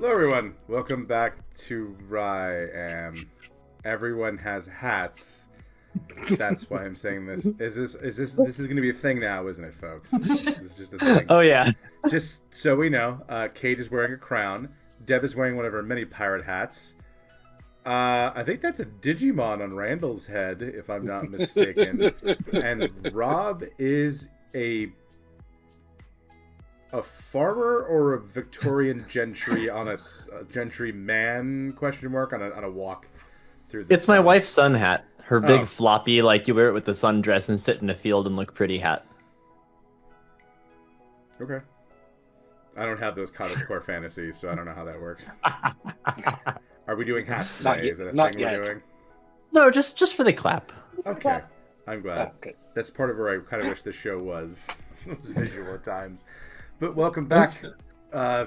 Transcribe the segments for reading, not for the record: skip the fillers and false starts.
Hello, everyone. Welcome back to Rye. Everyone has hats. That's why I'm saying this. This is going to be a thing now, isn't it, folks? This is just a thing. Oh yeah. Just so we know, Kate is wearing a crown. Deb is wearing one of her many pirate hats. I think that's a Digimon on Randall's head, if I'm not mistaken. And Rob is a farmer or a Victorian gentry on a gentry man question mark on a walk through the It's my sun. wife's sun hat. Her big Oh. floppy, like you wear it with the sundress and sit in a field and look pretty hat. Okay. I don't have those cottagecore fantasies, so I don't know how that works. Are we doing hats Not today? yet- Is that a not thing yet. we're doing? No, just for the clap. Okay. I'm glad. Oh, good. That's part of where I kind of wish the show was visual at times. But welcome back,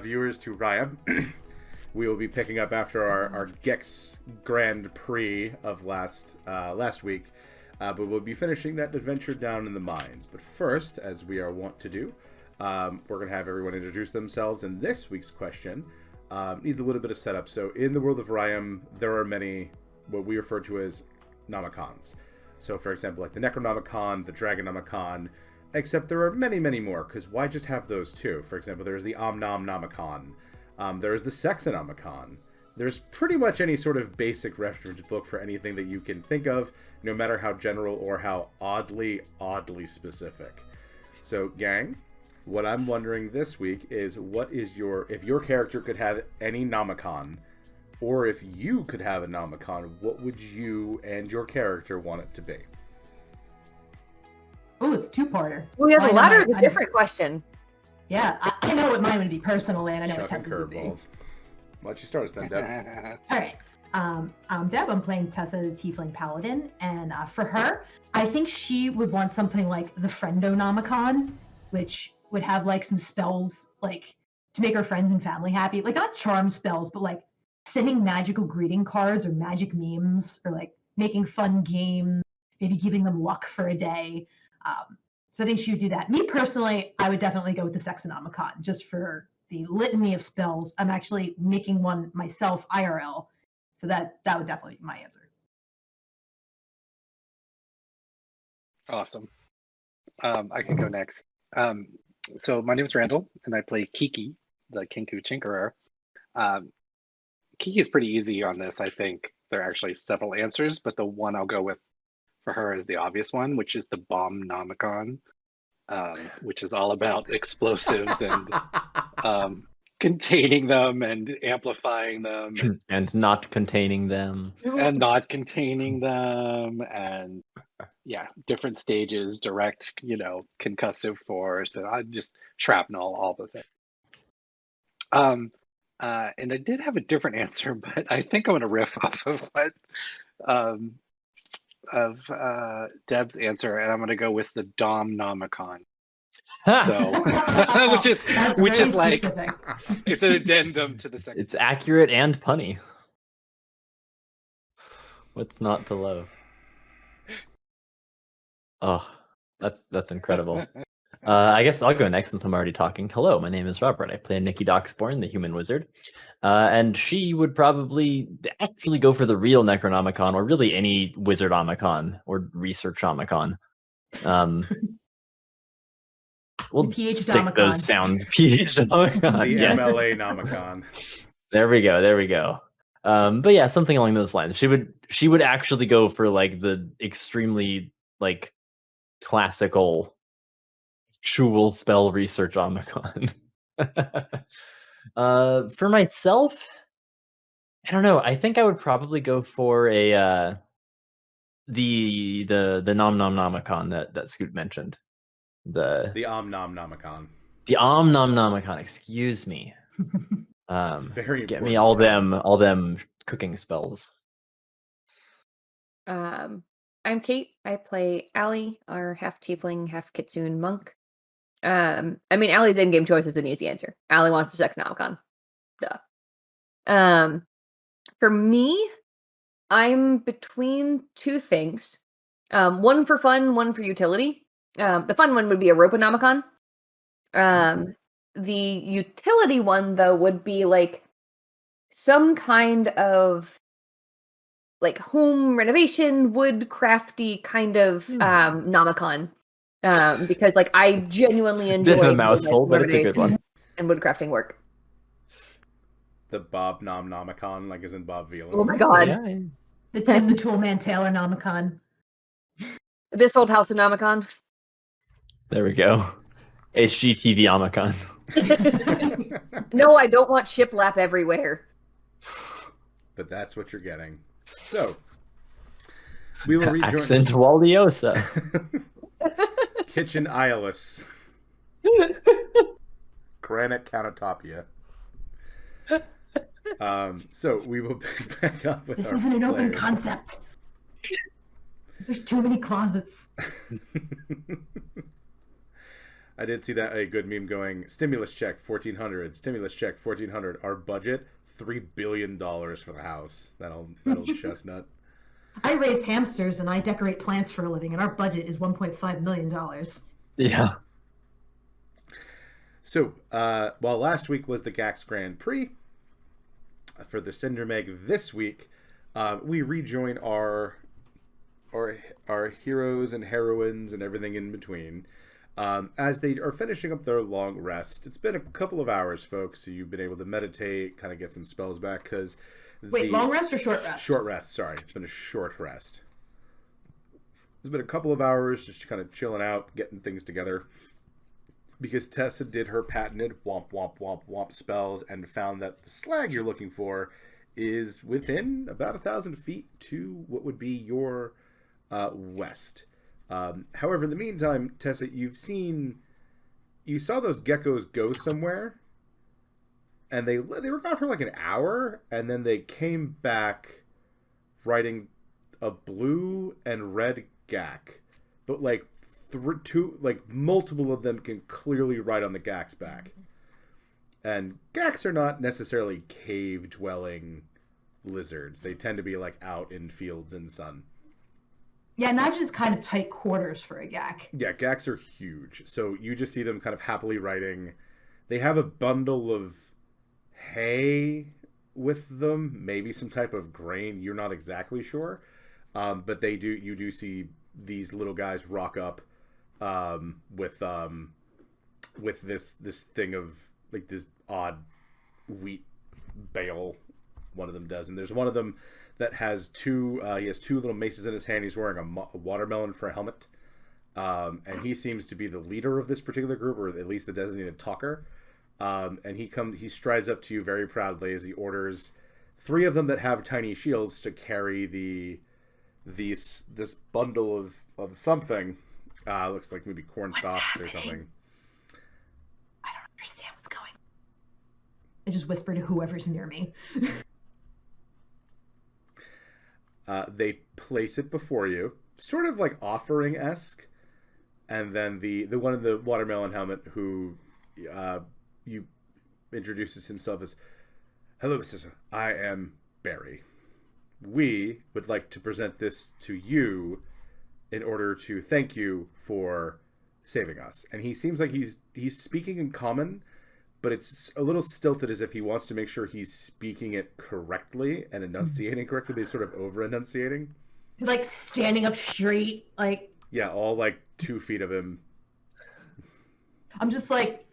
viewers, to Raya. We will be picking up after our Gex Grand Prix of last week. But we'll be finishing that adventure down in the mines. But first, as we are wont to do, we're going to have everyone introduce themselves. And this week's question needs a little bit of setup. So in the world of Ryam, there are many what we refer to as Nomicons. So for example, like the Necronomicon, the Dragonomicon, except there are many, many more, because why just have those two? For example, there's the Omnomnomicon. There's the Sexonomicon. There's pretty much any sort of basic reference book for anything that you can think of, no matter how general or how oddly specific. So, gang, what I'm wondering this week is if your character could have any Nomicon, or if you could have a Nomicon, what would you and your character want it to be? Oh, it's a two-parter. Well, yeah, the Mine latter are- is a different question. Yeah, I know what mine would be personally, and I know what Chucking Tessa's would be. curveballs. Why don't you start us then, Deb? All right. I'm Deb. I'm playing Tessa, the Tiefling Paladin, and for her, I think she would want something like the Friendonomicon, which would have like some spells like to make her friends and family happy, like not charm spells, but like sending magical greeting cards or magic memes, or like making fun games, maybe giving them luck for a day. So I think she would do that. Me personally, I would definitely go with the Sexonomicon, just for the litany of spells. I'm actually making one myself IRL, so that would definitely be my answer. Awesome. I can go next. So my name is Randall, and I play Kiki, the Kinku Chinkerer. Kiki is pretty easy on this. I think there are actually several answers, but the one I'll go with for her is the obvious one, which is the Bombnomicon, which is all about explosives and containing them and amplifying them And not containing them. and not containing them, and yeah, different stages, direct, concussive force, and I just shrapnel, all the things. And I did have a different answer, but I think I'm going to riff off of what Deb's answer, and I'm going to go with the Domnomicon. So, That's which very is like specific. it's an addendum to the second. It's accurate and punny. What's not to love? Oh, that's incredible. I guess I'll go next since I'm already talking. Hello, my name is Robert. I play Nikki Doxborn, the human wizard. And she would probably actually go for the real Necronomicon, or really any Wizardomicon or Researchomicon. We'll PH stick those Domicon. sounds. PH-Domicon, The yes. MLA Nomicon. There we go. But yeah, something along those lines. She would actually go for like the extremely like classical actual spell research omicron. For myself, I don't know. I think I would probably go for a the nom nom nomicon that Scoot mentioned. The Omnomnomicon. Omnomnomicon, excuse me. It's very Get me important. all them cooking spells. I'm Kate. I play Allie, our half tiefling, half kitsune monk. I mean, Allie's in-game choice is an easy answer. Allie wants the Sexonomicon. Duh. For me, I'm between two things. One for fun, one for utility. The fun one would be a Roponomicon. The utility one, though, would be like some kind of like home renovation, wood crafty kind of nomicon. Because like I genuinely enjoy Bit of a mouthful, but it's a good one. And wood crafting work. The Bob Nomicon, like isn't Bob Vila. Oh my god. Yeah. The Tim the Toolman Taylor Nomicon. This old house of nomicon. There we go. HGTV Omicron. No, I don't want shiplap everywhere. But that's what you're getting. So we will rejoin Accent Waldiosa. Kitchen Iolus. Granite Countertopia. So we will pick back up with This our isn't an open players. concept. There's too many closets. I did see that a good meme going, stimulus check 1400, stimulus check 1400. Our budget $3 billion for the house. That'll chestnut. I raise hamsters and I decorate plants for a living, and our budget is $1.5 million. Yeah. So, while last week was the GAX Grand Prix, for the Cinder Meg this week, we rejoin our heroes and heroines and everything in between, as they are finishing up their long rest. It's been a couple of hours, folks, so you've been able to meditate, kind of get some spells back, because... Wait, long rest or short rest? Short rest, sorry. It's been a short rest. It's been a couple of hours just kind of chilling out, getting things together. Because Tessa did her patented womp womp womp womp spells and found that the slag you're looking for is within about 1,000 feet to what would be your west. However, in the meantime, Tessa, you saw those geckos go somewhere, and they were gone for like an hour, and then they came back riding a blue and red gack, but like multiple of them can clearly ride on the gack's back. And gacks are not necessarily cave-dwelling lizards. They tend to be like out in fields and sun. Yeah, I imagine it's kind of tight quarters for a gack. Yeah, gacks are huge. So you just see them kind of happily riding. They have a bundle of hay with them, maybe some type of grain. You're not exactly sure. But you do see these little guys rock up with this thing of like this odd wheat bale. One of them does, and there's one of them that has two little maces in his hand. He's wearing a watermelon for a helmet, and he seems to be the leader of this particular group, or at least the designated talker. And he strides up to you very proudly as he orders 3 of them that have tiny shields to carry this bundle of something. Looks like maybe corn stalks or something. I don't understand what's going on. I just whisper to whoever's near me. They place it before you, sort of like offering-esque, and then the one in the watermelon helmet who you introduces himself as, "Hello, sister. I am Barry. We would like to present this to you in order to thank you for saving us." And he seems like he's speaking in common, but it's a little stilted, as if he wants to make sure he's speaking it correctly and enunciating correctly, but he's sort of over-enunciating. He's like standing up straight, like... Yeah, all like 2 feet of him. I'm just like...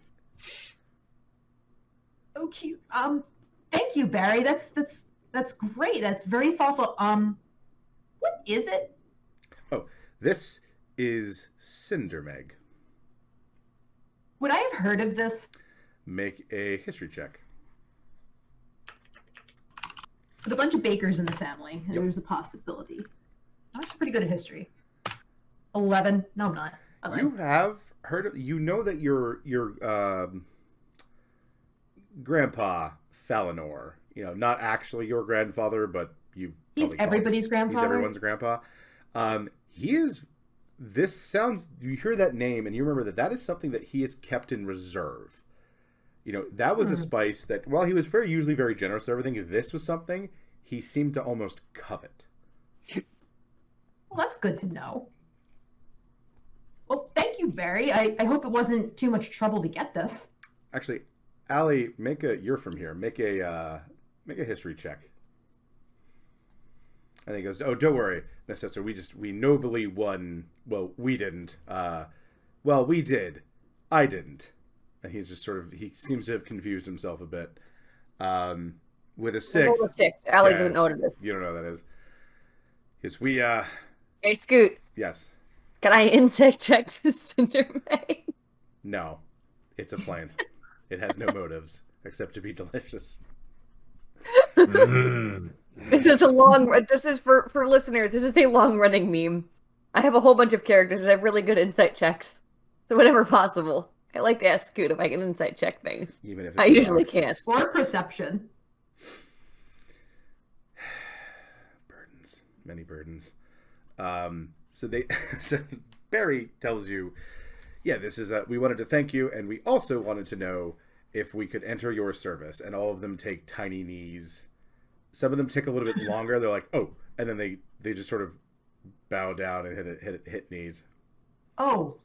Oh, cute. Thank you, Barry. That's great. That's very thoughtful. What is it? Oh, this is Cindermeg. Would I have heard of this? Make a history check. With a bunch of bakers in the family, Yep. there's a possibility. I'm actually pretty good at history. 11. No, I'm not. You have heard of, you know that your grandpa Falinor, not actually your grandfather, but He's everybody's grandfather. He's everyone's grandpa. This sounds, you hear that name and you remember that is something that he has kept in reserve. That was a spice that, while he was usually very generous with everything, this was something he seemed to almost covet. Well, that's good to know. Well, thank you, Barry. I hope it wasn't too much trouble to get this. Actually, Allie, you're from here. Make a Make a history check. And he goes, "Oh, don't worry, Miss Sister. We nobly won. Well, we didn't. Well, we did. I didn't." And he's just sort of, he seems to have confused himself a bit. With a 6. With 6. Allie Yeah. doesn't know what it is. You don't know what that is. Yes, we, Hey, Scoot. yes. Can I insect check this Cindermay? No. It's a plant. It has no motives except to be delicious. This is a long. This is for listeners. This is a long running meme. I have a whole bunch of characters that have really good insight checks, so whenever possible, I like to ask Scoot if I can insight check things. Even if it's I usually can't. Or perception. Burdens. Many burdens. So Barry tells you, yeah, this is we wanted to thank you, and we also wanted to know if we could enter your service. And all of them take tiny knees. Some of them take a little bit longer. They're like, oh, and then they just sort of bow down and hit knees. Oh,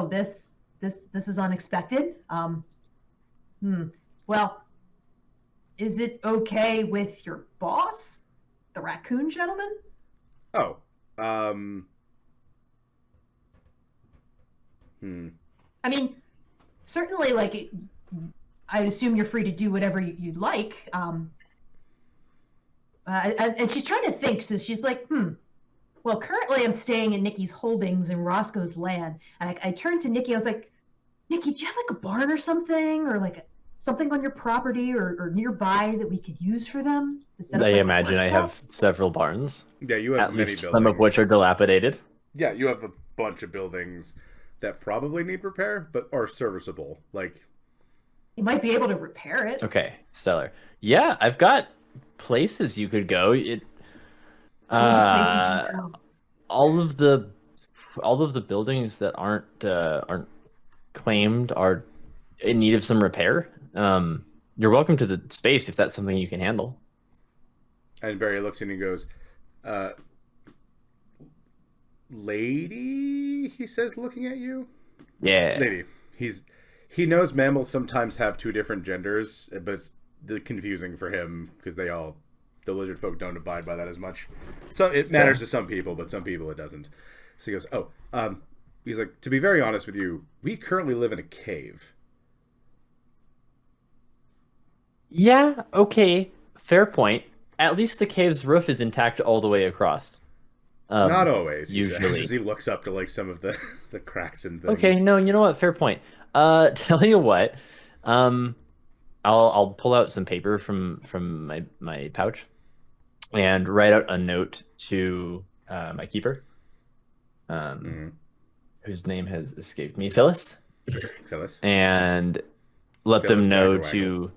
this is unexpected. Well, is it okay with your boss, the raccoon gentleman? Oh, I mean, certainly, like, I'd assume you're free to do whatever you'd like. And she's trying to think, so she's like, well, currently I'm staying in Nikki's holdings in Roscoe's land. And I turned to Nikki, I was like, Nikki, do you have like a barn or something? Or like something on your property or nearby that we could use for them? To set up, I like, a imagine I workshop? have several barns, yeah, you have at many least buildings. some of which are dilapidated. Yeah, you have a bunch of buildings that probably need repair, but are serviceable. Like, You might be able to repair it. Okay, stellar. Yeah, I've got places you could go. All of the buildings that aren't claimed are in need of some repair. You're welcome to the space if that's something you can handle. and Barry looks in and goes, "Lady," he says, looking at you. Yeah. Lady. He knows mammals sometimes have two different genders, but it's confusing for him because the lizard folk don't abide by that as much. So it matters to some people, but some people it doesn't. So he goes, he's like, to be very honest with you, we currently live in a cave. Yeah, okay. Fair point. At least the cave's roof is intact all the way across. Not always, he usually. says, as he looks up to like some of the cracks and things. Okay, no, you know what? Fair point. Tell you what, I'll pull out some paper from my pouch and write out a note to my keeper, whose name has escaped me, Phyllis, and let Phyllis them know Daggerwaggle. to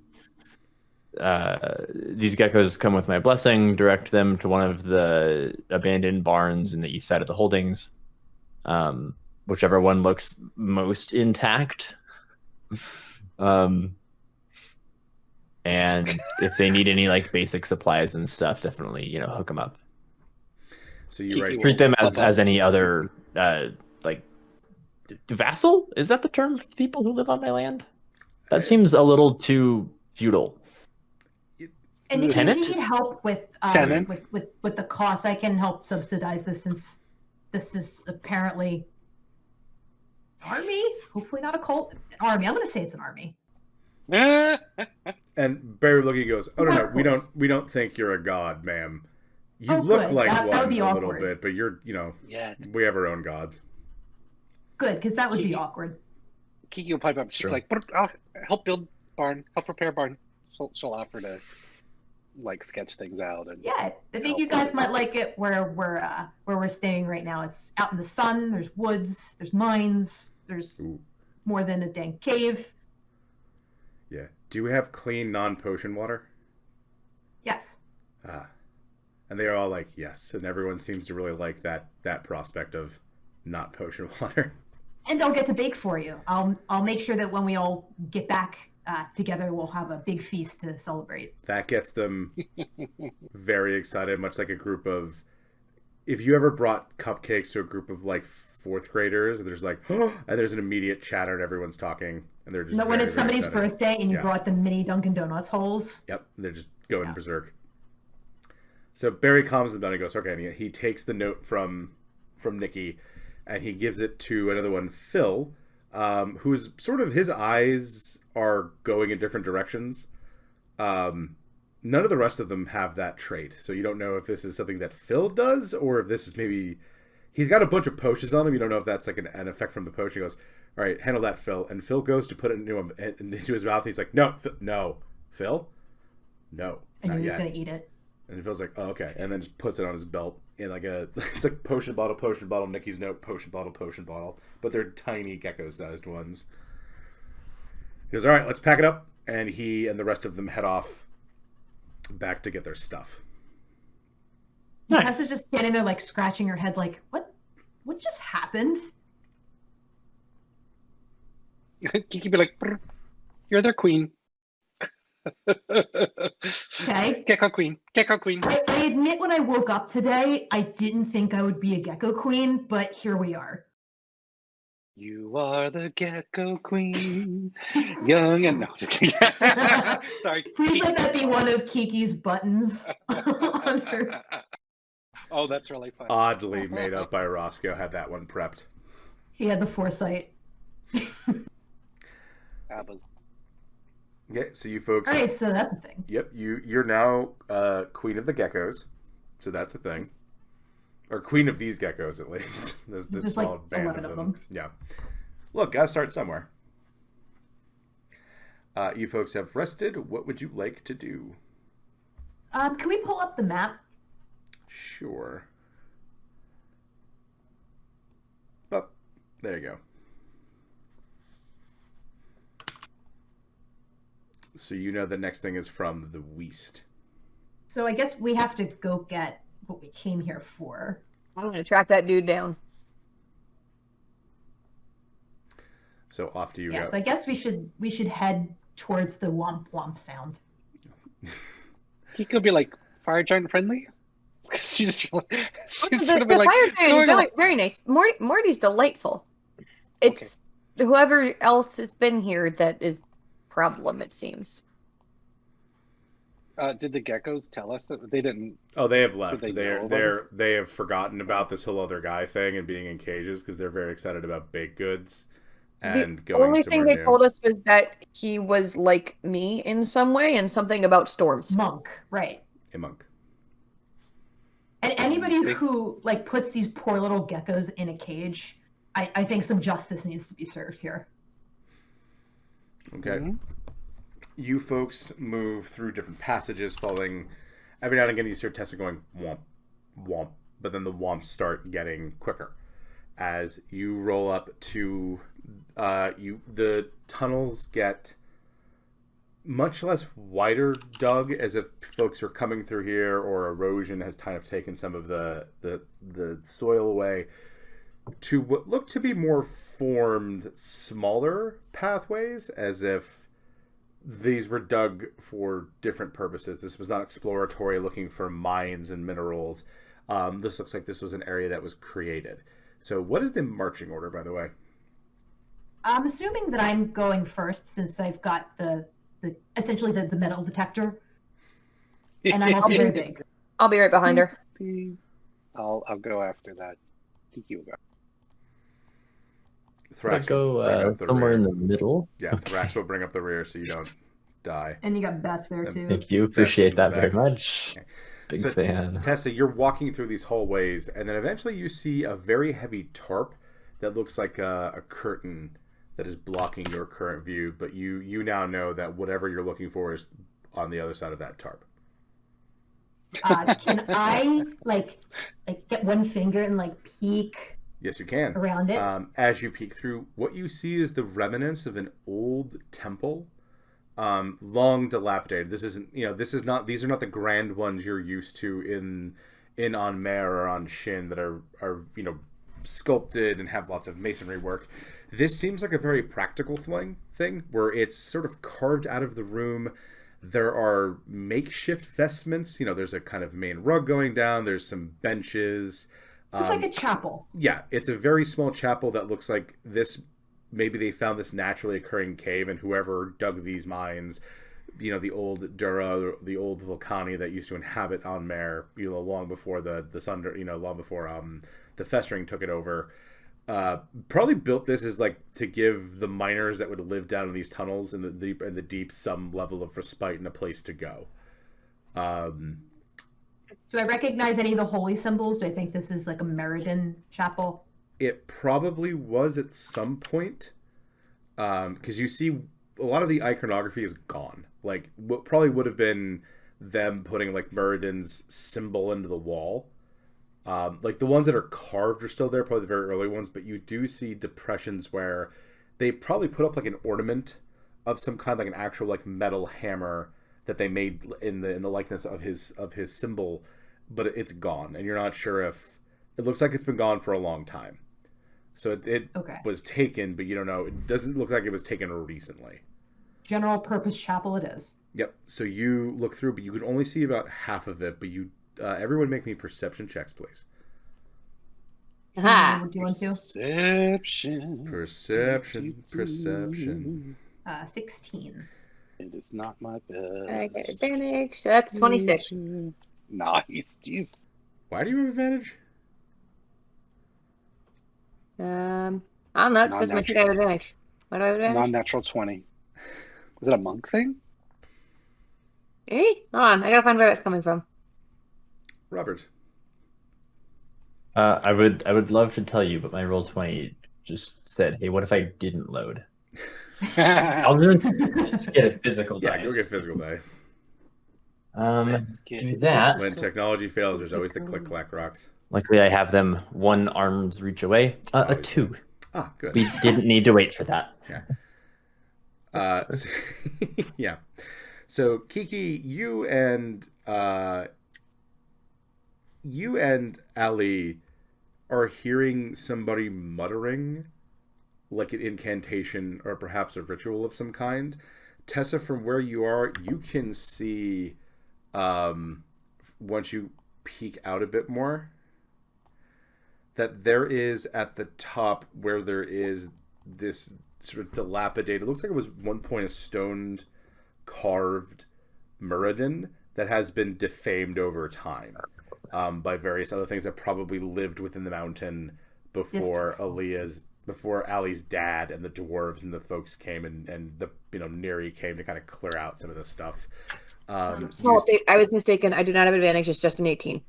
these geckos come with my blessing. Direct them to one of the abandoned barns in the east side of the holdings. Whichever one looks most intact. And if they need any like basic supplies and stuff, definitely, hook them up. So you write, Treat them as any other like vassal? Is that the term for the people who live on my land? That seems a little too feudal. And if Tenant? you need help with Tenants? with the cost, I can help subsidize this since this is apparently army. Hopefully not a cult. An army. I'm going to say it's an army. and Barry looking goes, "Oh no, we don't think you're a god, ma'am. You look good. like That would one be a little awkward. bit, but you're, Yeah. we have our own gods." Good, because that would be awkward. Kiki will pipe up. She's Sure. like, "But I'll help build barn, help repair barn." She'll offer to like sketch things out and Yeah, I think you guys might like it where we're staying right now. It's out in the sun. There's woods. There's mines. There's Ooh. more than a dank cave. Yeah. Do we have clean non-potion water? Yes. And they're all like, yes. And everyone seems to really like that prospect of not potion water. And I'll get to bake for you. I'll make sure that when we all get back together, we'll have a big feast to celebrate. That gets them very excited, much like a group of... If you ever brought cupcakes to a group of, like, fourth graders, and there's like, and there's an immediate chatter and everyone's talking, and they're just When very, it's very somebody's excited. birthday and you Yeah. brought them mini Dunkin' Donuts holes. Yep, they're just going berserk. So Barry calms them down and goes, okay, and he takes the note from Nikki, and he gives it to another one, Phil, who's sort of, his eyes are going in different directions. None of the rest of them have that trait, so you don't know if this is something that Phil does, or if this is maybe... He's got a bunch of potions on him, you don't know if that's like an effect from the potion. He goes, all right, handle that, Phil. And Phil goes to put it into his mouth, and he's like, no, Phil? No, And not he was yet. going to eat it. And Phil's like, oh, okay. And then just puts it on his belt in like it's like potion bottle, Nikki's note, potion bottle. But they're tiny gecko-sized ones. He goes, all right, let's pack it up. And he and the rest of them head off back to get their stuff. Nice. Tessa's just getting there, like, scratching her head, like, what just happened? Kiki be like, "Brr, you're their queen." Okay. Gecko queen. I admit when I woke up today, I didn't think I would be a gecko queen, but here we are. You are the gecko queen, young and no. Just kidding. Sorry. Please let that be one of Kiki's buttons on her. Oh, that's really fun. Oddly made up by Roscoe, had that one prepped. He had the foresight. That was Okay, so you folks... All right, so that's the thing. Yep, you're now queen of the geckos, so that's a thing. Or queen of these geckos, at least. This There's small like band 11 of them. Yeah. Look, gotta start somewhere. You folks have rested. What would you like to do? Can we pull up the map? Sure. Up. There you go. So you know the next thing is from the west. So I guess we have to go get what we came here for. I'm gonna track that dude down. So off to you Yeah, go. so I guess we should head towards the womp womp sound. he could be like fire giant friendly. she's The gonna be like fire giant is going very, very nice. Morty's delightful. It's whoever else has been here that is problem, it seems. Did the geckos tell us that they didn't? Oh, they have left. Did they know about They have forgotten about this whole other guy thing and being in cages because they're very excited about baked goods and The going only thing somewhere they new. told us was that he was like me in some way and something about storms. Monk, right. A monk. And anybody Big- who like puts these poor little geckos in a cage, I think some justice needs to be served here. Okay. Mhm. You folks move through different passages, following. Every now and again, you hear Tessa going womp, womp, but then the womps start getting quicker as you roll up to. The tunnels get much less wider dug, as if folks were coming through here, or erosion has kind of taken some of the soil away, to what look to be more formed, smaller pathways, as if these were dug for different purposes. This was not exploratory, looking for mines and minerals. This looks like this was an area that was created. So what is the marching order, by the way? I'm assuming that I'm going first since I've got the essentially the metal detector, and I'm also very big. I'll be right behind her. I'll go after that. Kiki will go. Thrax Go will bring up the somewhere rear. in the middle. Yeah, Thrax will bring up the rear so you don't die. And you got Beth there too. Thank you. Appreciate that very back. much. Okay. Big So, fan. Tessa, you're walking through these hallways, and then eventually you see a very heavy tarp that looks like a curtain that is blocking your current view, but you now know that whatever you're looking for is on the other side of that tarp. Can I like get one finger and like peek Yes, you can. around it? As you peek through, what you see is the remnants of an old temple, long dilapidated. This isn't, these are not the grand ones you're used to in on Mare or on Shin that are sculpted and have lots of masonry work. This seems like a very practical thing where it's sort of carved out of the room. There are makeshift vestments. There's a kind of main rug going down. There's some benches. It's like a chapel. Yeah, it's a very small chapel that looks like this. Maybe they found this naturally occurring cave, and whoever dug these mines the old Dura, the old Volcani that used to inhabit Anmer, long before the Sunder, long before the Festering took it over. Probably built this as like to give the miners that would live down in these tunnels in the deep some level of respite and a place to go. Do I recognize any of the holy symbols? Do I think this is like a Muradin chapel? It probably was at some point, because you see a lot of the iconography is gone. Like what probably would have been them putting like Muradin's symbol into the wall. Like the ones that are carved are still there, probably the very early ones, but you do see depressions where they probably put up like an ornament of some kind, like an actual like metal hammer that they made in the likeness of his symbol, but it's gone, and you're not sure if it looks like it's been gone for a long time. So it Okay. was taken, but you don't know. It doesn't look like it was taken recently. General purpose chapel it is. Yep. So you look through, but you can only see about half of it. But everyone make me perception checks, please. Aha. What do you want to? Perception. 16. It is not my I get best. advantage. So that's 26. Nice. Jeez. Why do you have advantage? I don't know. It says my check I have advantage. Why do I have advantage? Non-natural 20. Is it a monk thing? Maybe? Hold on. I gotta find where that's coming from. Robert. I would love to tell you, but my roll 20 just said, "Hey, what if I didn't load?" I'll just get a physical Yeah, dice. go get physical dice. Do that. When technology fails, there's always the click-clack rocks. Luckily, I have them one arm's reach away. A 2. Ah, good. We didn't need to wait for that. Yeah. Yeah. So Kiki, you and Ali are hearing somebody muttering, like an incantation or perhaps a ritual of some kind. Tessa, from where you are, you can see, once you peek out a bit more, that there is at the top where there is this sort of dilapidated, it looks like it was at one point a stoned carved Muradin that has been defamed over time by various other things that probably lived within the mountain before Ali's dad and the dwarves and the folks came and the Neri came to kind of clear out some of this stuff. Small update. I was mistaken. I do not have advantage. It's just an 18.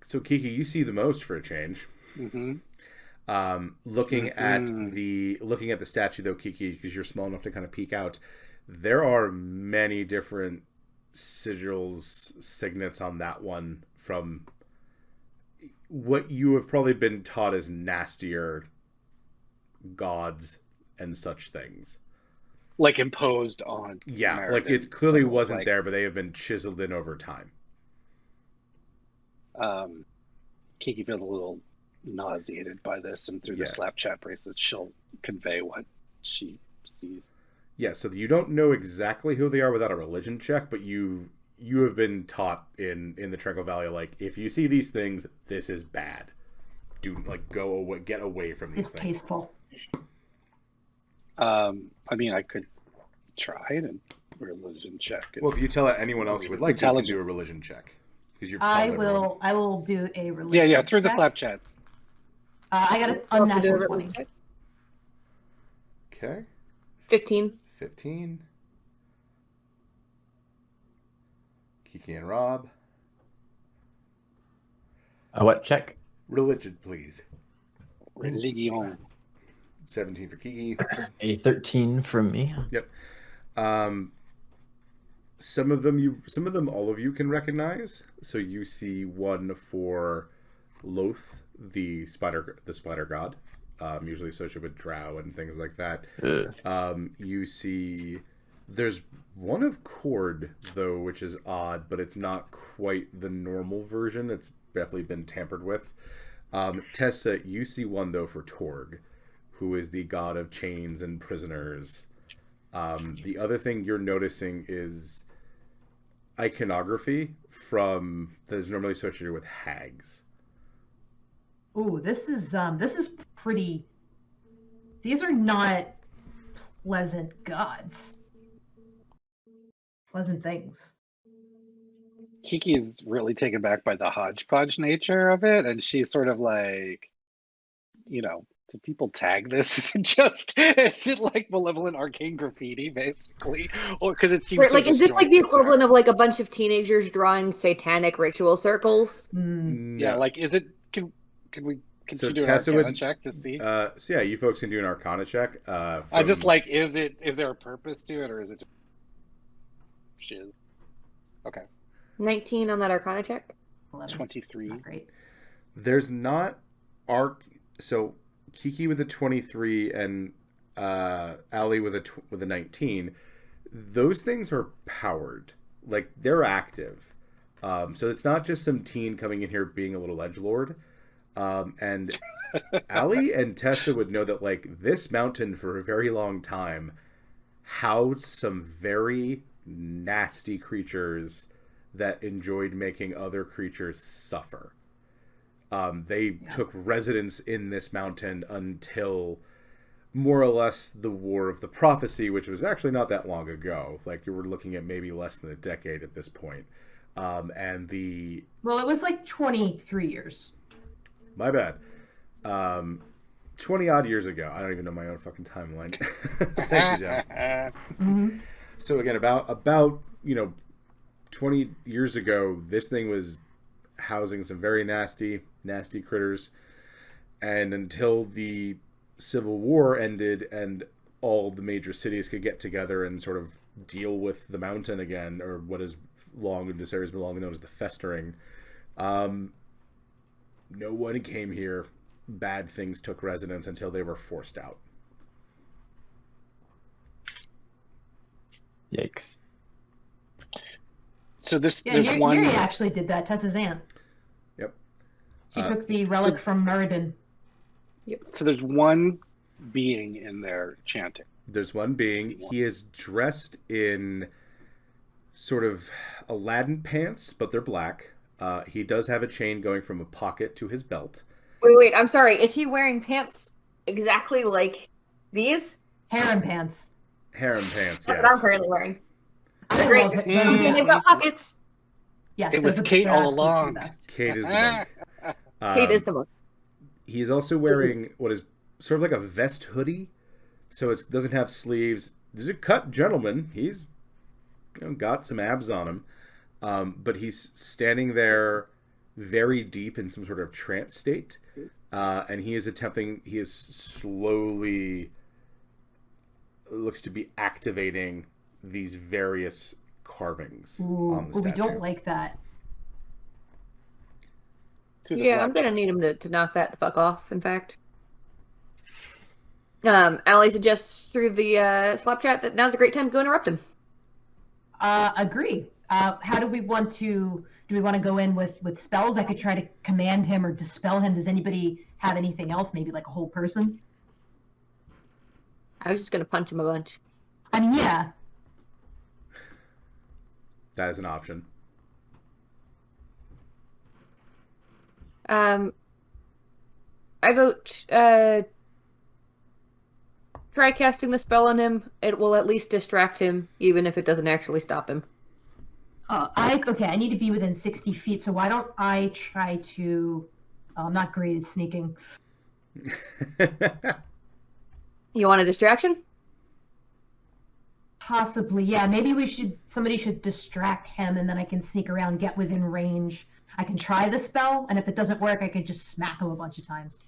So Kiki, you see the most for a change. Mm-hmm. Looking at the statue though, Kiki, because you're small enough to kind of peek out, there are many different sigils, signets on that one from what you have probably been taught as nastier gods and such things. Like imposed on. Yeah, Muradin. like it clearly Symbols, wasn't like, there, but they have been chiseled in over time. Kiki feels a little nauseated by this, and through the slap chat bracelet, she'll convey what she sees. Yeah, so you don't know exactly who they are without a religion check, but you have been taught in the Tranquil Valley, like, if you see these things, this is bad. Do go away, get away from these things. Distasteful. I mean, I could try and religion check. Well, if you tell anyone else who would like to, you can do a religion check. I will do a religion. Yeah, through the check. slap chats. I got an unnatural 20. Okay. 15. 15. Kiki and Rob. What check? Religion, please. Religion. 17 for Kiki. A 13 from me. Yep. Some of them all of you can recognize. So you see one for Loth, the spider god, usually associated with drow and things like that. You see there's one of Cord though, which is odd, but it's not quite the normal version. It's definitely been tampered with. Tessa, you see one though for Torg, who is the god of chains and prisoners. The other thing you're noticing is iconography that is normally associated with hags. Ooh, this is pretty. These are not pleasant gods. Pleasant things. Kiki's really taken back by the hodgepodge nature of it, and she's sort of like, do people tag this? Is it like malevolent arcane graffiti, basically? Or because it seems Like, is this like the equivalent of like a bunch of teenagers drawing satanic ritual circles? Yeah, like, is it? Can So she do an Tessa Arcana would check to see? So yeah, you folks can do an Arcana check. I just like, is there a purpose to it, or is it just shiz? Okay. 19 on that Arcana check. 23. Not great. There's not so Kiki with a 23 and Allie with a 19. Those things are powered, like they're active. So it's not just some teen coming in here being a little edgelord. And Allie and Tessa would know that like this mountain for a very long time housed some very nasty creatures that enjoyed making other creatures suffer. They took residence in this mountain until more or less the War of the Prophecy, which was actually not that long ago. Like you were looking at maybe less than a decade at this point. Well, it was like 23 years. My bad. 20 odd years ago. I don't even know my own fucking timeline. Thank you, John. Mm-hmm. So again, about 20 years ago, this thing was housing some very nasty critters, and until the Civil War ended and all the major cities could get together and sort of deal with the mountain again, or what is long in this area has been long known as the Festering, no one came here. Bad things took residence until they were forced out. Yikes. So there's Yuri one. actually did that. Tessa's aunt. Yep. She took the relic from Muradin. Yep. So there's one being in there chanting. There's one being. He is dressed in sort of Aladdin pants, but they're black. He does have a chain going from a pocket to his belt. Wait, I'm sorry. Is he wearing pants exactly like these? Harem pants. Harem pants, That's yes. what I'm currently wearing. I They're great. love it. And they've got pockets. Yes, It was those are- Kate they're all absolutely along. the best. Kate is the monk. Kate is the most. He's also wearing what is sort of like a vest hoodie. So it doesn't have sleeves. This is a cut gentleman. He's got some abs on him. But he's standing there very deep in some sort of trance state. And he is slowly looks to be activating these various carvings on the We statue. don't like that. Yeah, I'm gonna need him to knock that the fuck off, in fact. Allie suggests through the Slack chat that now's a great time to go interrupt him. Agree. How do we want to... Do we want to go in with spells? I could try to command him or dispel him. Does anybody have anything else? Maybe like a whole person? I was just gonna punch him a bunch. I mean, yeah. That is an option. I vote try casting the spell on him. It will at least distract him, even if it doesn't actually stop him. I need to be within 60 feet, so why don't I try to... I'm not great at sneaking. You want a distraction? Possibly, yeah. Maybe somebody should distract him, and then I can sneak around, get within range. I can try the spell, and if it doesn't work, I could just smack him a bunch of times.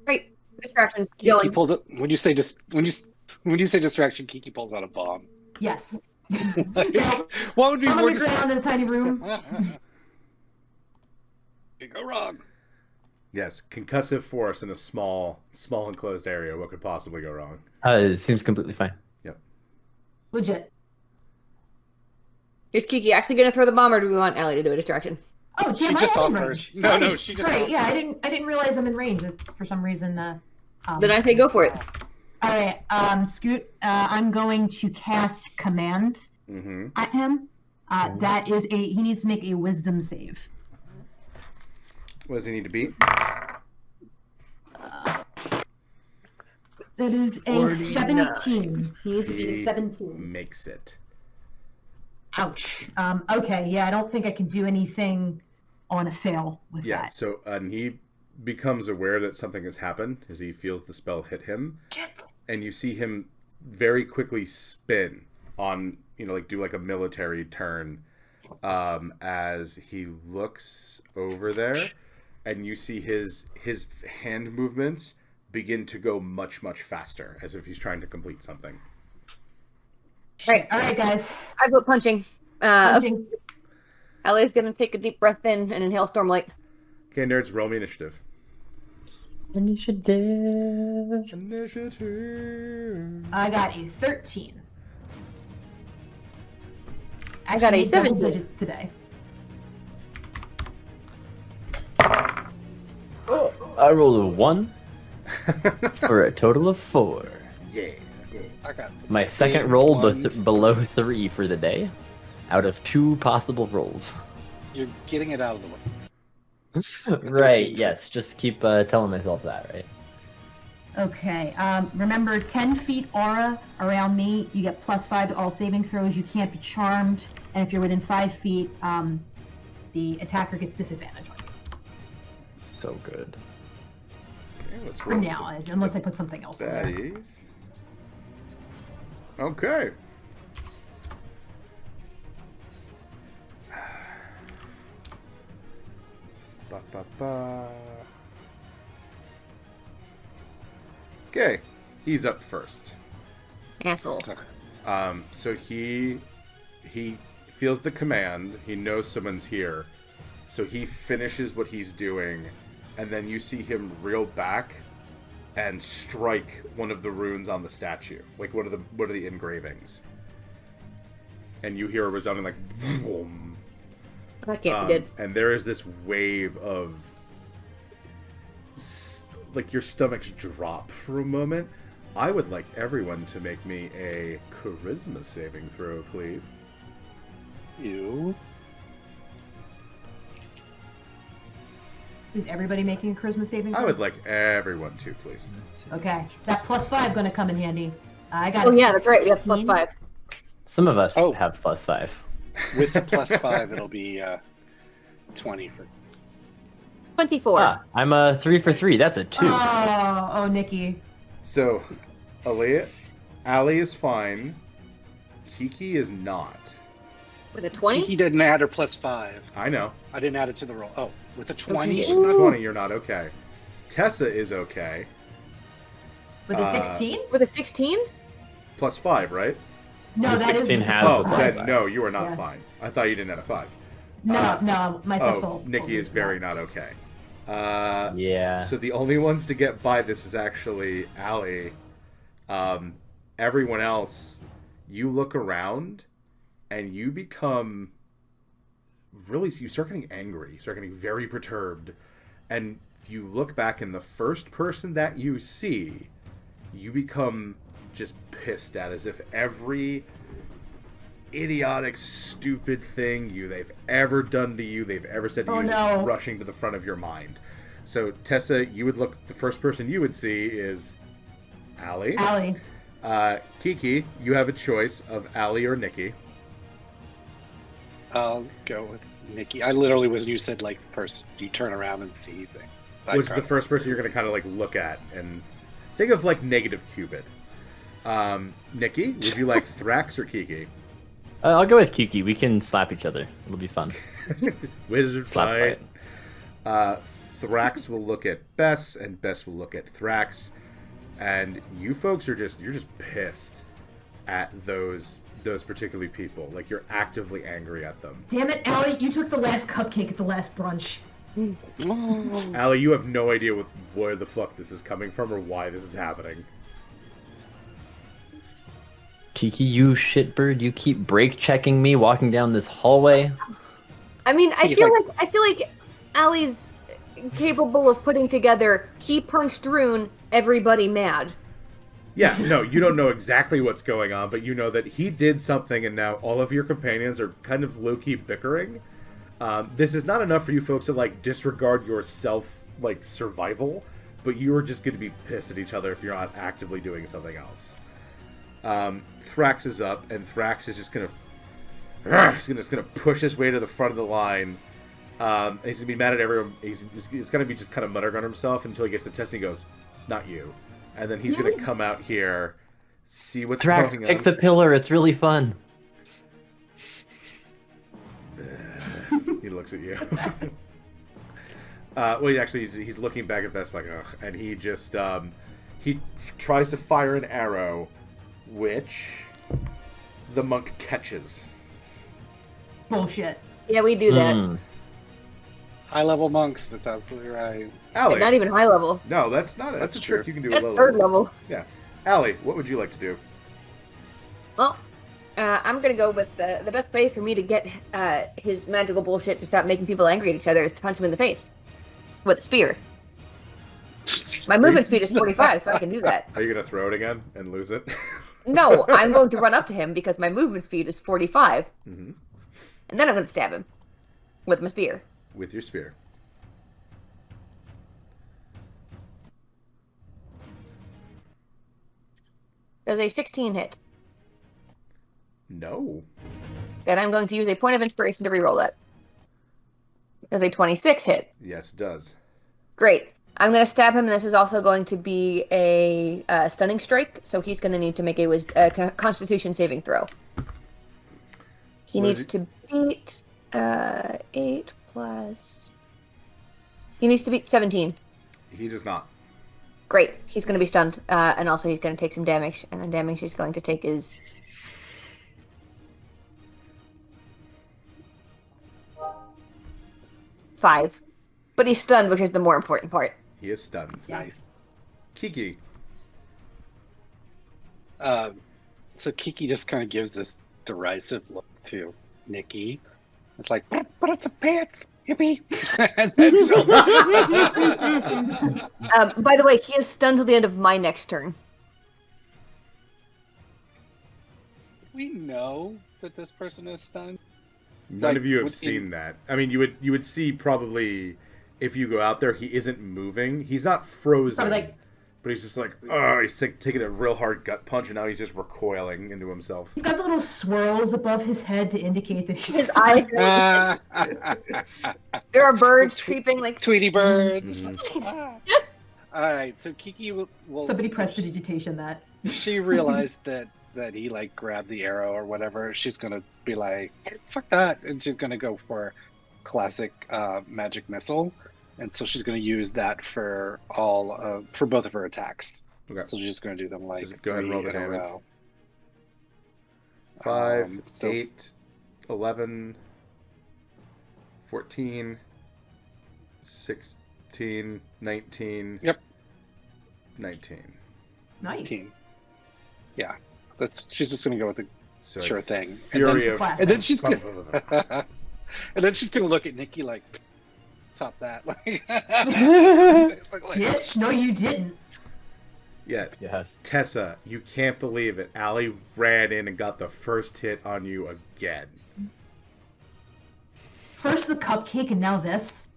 Great. Distractions. Kiki Going. pulls it. When you say distraction, Kiki pulls out a bomb. Yes. What would be I'm more on the ground in a tiny room. Could go wrong. Yes, concussive force in a small enclosed area. What could possibly go wrong? It seems completely fine. Legit. Is Kiki actually gonna throw the bomb, or do we want Allie to do a distraction? Oh, She damn! just I am in offers. range. No, Sorry. no, she just Sorry, offers. yeah, I didn't realize I'm in range for some reason. Then I say go for it. All right, Scoot. I'm going to cast command at him. That is he needs to make a wisdom save. What does he need to beat? That is a 49. 17. He is He a 17. makes it. Ouch. Okay, yeah, I don't think I can do anything on a fail with Yeah, that. so he becomes aware that something has happened as he feels the spell hit him. Shit. And you see him very quickly spin on, like do like a military turn as he looks over there, and you see his hand movements begin to go much, much faster, as if he's trying to complete something. Right. All right, guys. I vote punching. Punching. Ellie's gonna take a deep breath in and inhale Stormlight. Okay, nerds, roll me initiative. Initiative. Initiative. I got a 13. I got a Actually, double 17. digits today. Oh, I rolled a 1 for a total of 4. Yeah. Okay. My second roll below 3 for the day, out of 2 possible rolls. You're getting it out of the way. Right, yes, just keep telling myself that, right? Okay. Remember, 10 feet aura around me. You get +5 to all saving throws. You can't be charmed. And if you're within 5 feet, the attacker gets disadvantage on you. So good. Okay, let's For roll. now, unless I put something else in there. Baddies. Okay. Ba, ba, ba. Okay, he's up first. Asshole. So he feels the command. He knows someone's here. So he finishes what he's doing, and then you see him reel back and strike one of the runes on the statue, like one of the engravings. And you hear a resounding like boom. That can't be good. And there is this wave of like your stomachs drop for a moment. I would like everyone to make me a charisma saving throw, please. You. Is everybody making a charisma saving throw? I would like everyone to, please. Okay. That +5 going to come in handy. I got Oh a yeah, that's right. We have 16. +5. Some of us Oh. have +5. With the +5, it'll be 20 for. 24. Ah, I'm a 3 for 3. That's a 2. Oh, Nikki. So, Allie is fine. Kiki is not. With a 20? He didn't add her +5. I know. I didn't add it to the roll. Oh, with a 20, Okay. she's not. 20, you're not okay. Tessa is okay. With a 16? With a 16? +5, right? No, The that 16 is. has Oh, the then +5. no, you are not Yeah. fine. I thought you didn't have a 5. No, my Oh, stepsoul. Nikki is very not okay. Yeah. So the only ones to get by this is actually Allie. Everyone else, you look around and you become you start getting angry. You start getting very perturbed. And you look back, and the first person that you see, you become just pissed at, as if every idiotic, stupid thing they've ever done to you, they've ever said to you, is just rushing to the front of your mind. So Tessa, you would look. The first person you would see is Allie. Allie. Kiki, you have a choice of Allie or Nikki. I'll go with Nikki. I literally, when you said like first, you turn around and see thing. Which is the first person you're going to kind of like look at and think of like negative Cupid. Nikki, would you like Thrax or Kiki? I'll go with Kiki. We can slap each other. It'll be fun. Wizard Slap fight. Thrax will look at Bess, and Bess will look at Thrax, and you folks are you're just pissed at those particular people. Like, you're actively angry at them. Damn it, Allie, you took the last cupcake at the last brunch. Oh. Allie, you have no idea where the fuck this is coming from or why this is happening. Kiki, you shitbird, you keep brake checking me walking down this hallway. I mean, I He's feel like- like Allie's capable of putting together he punched Rune, everybody mad. Yeah, no, you don't know exactly what's going on, but you know that he did something, and now all of your companions are kind of low-key bickering. This is not enough for you folks to, like, disregard your self, like, survival but you're just going to be pissed at each other if you're not actively doing something else. Thrax is up, and Thrax is just going to push his way to the front of the line. And he's going to be mad at everyone. He's going to be just kind of muttering on himself until he gets to Tess and he goes, "Not you." And then he's going to come out here, see what's Thrax, going on. pick the pillar. It's really fun. He looks at you. Well, he's looking back at Bess like, ugh, and he just he tries to fire an arrow, which the monk catches. Bullshit. Yeah, we do that. High-level monks, that's absolutely right. Allie, Not even high level. no, that's not. That's a trick true. you can do. That's at low third level. Yeah, Allie, what would you like to do? Well, I'm gonna go with the best way for me to get his magical bullshit to stop making people angry at each other is to punch him in the face with a spear. My movement speed is 45, so I can do that. Are you gonna throw it again and lose it? No, I'm going to run up to him because my movement speed is 45, Mhm. and then I'm going to stab him with my spear. With your spear. Does a 16 hit? No. Then I'm going to use a point of inspiration to reroll that. Does a 26 hit? Yes, it does. Great. I'm going to stab him, and this is also going to be a stunning strike, so he's going to need to make a Constitution saving throw. He What needs is to beat 8 plus... He needs to beat 17. He does not. Great. He's going to be stunned, and also he's going to take some damage, and the damage he's going to take is... 5. But he's stunned, which is the more important part. He is stunned. Nice. Kiki. So Kiki just kind of gives this derisive look to Nikki. It's like, but it's a pants, hippie. And then By the way, he is stunned till the end of my next turn. we know that this person is stunned. None Like, of you have within- seen that. I mean, you would see probably if you go out there, he isn't moving. He's not frozen, Probably like- but he's just like, oh, he's taking a real hard gut punch, and now he's just recoiling into himself. He's got the little swirls above his head to indicate that he's His eyes. There are birds Tw- creeping like. Tweety birds. Mhm. All right, so Kiki will. Somebody press the digitation that. She realized that he like grabbed the arrow or whatever. She's gonna be like, "Fuck that," and she's gonna go for classic magic missile, and so she's gonna use that for for both of her attacks. Okay. So she's just gonna do them like Just go ahead and roll the 3 in a damage. row. 5, So- 8, 11, 14, 16, 19. Yep. 19. Nice. 18. Yeah, she's just gonna go with the So sure thing. Fury of... Classic. And then she's gonna, and then she's gonna look at Nikki like, top that. Like, Bitch, no, you didn't. Yeah, Yes. Tessa, you can't believe it. Allie ran in and got the first hit on you again. First the cupcake and now this.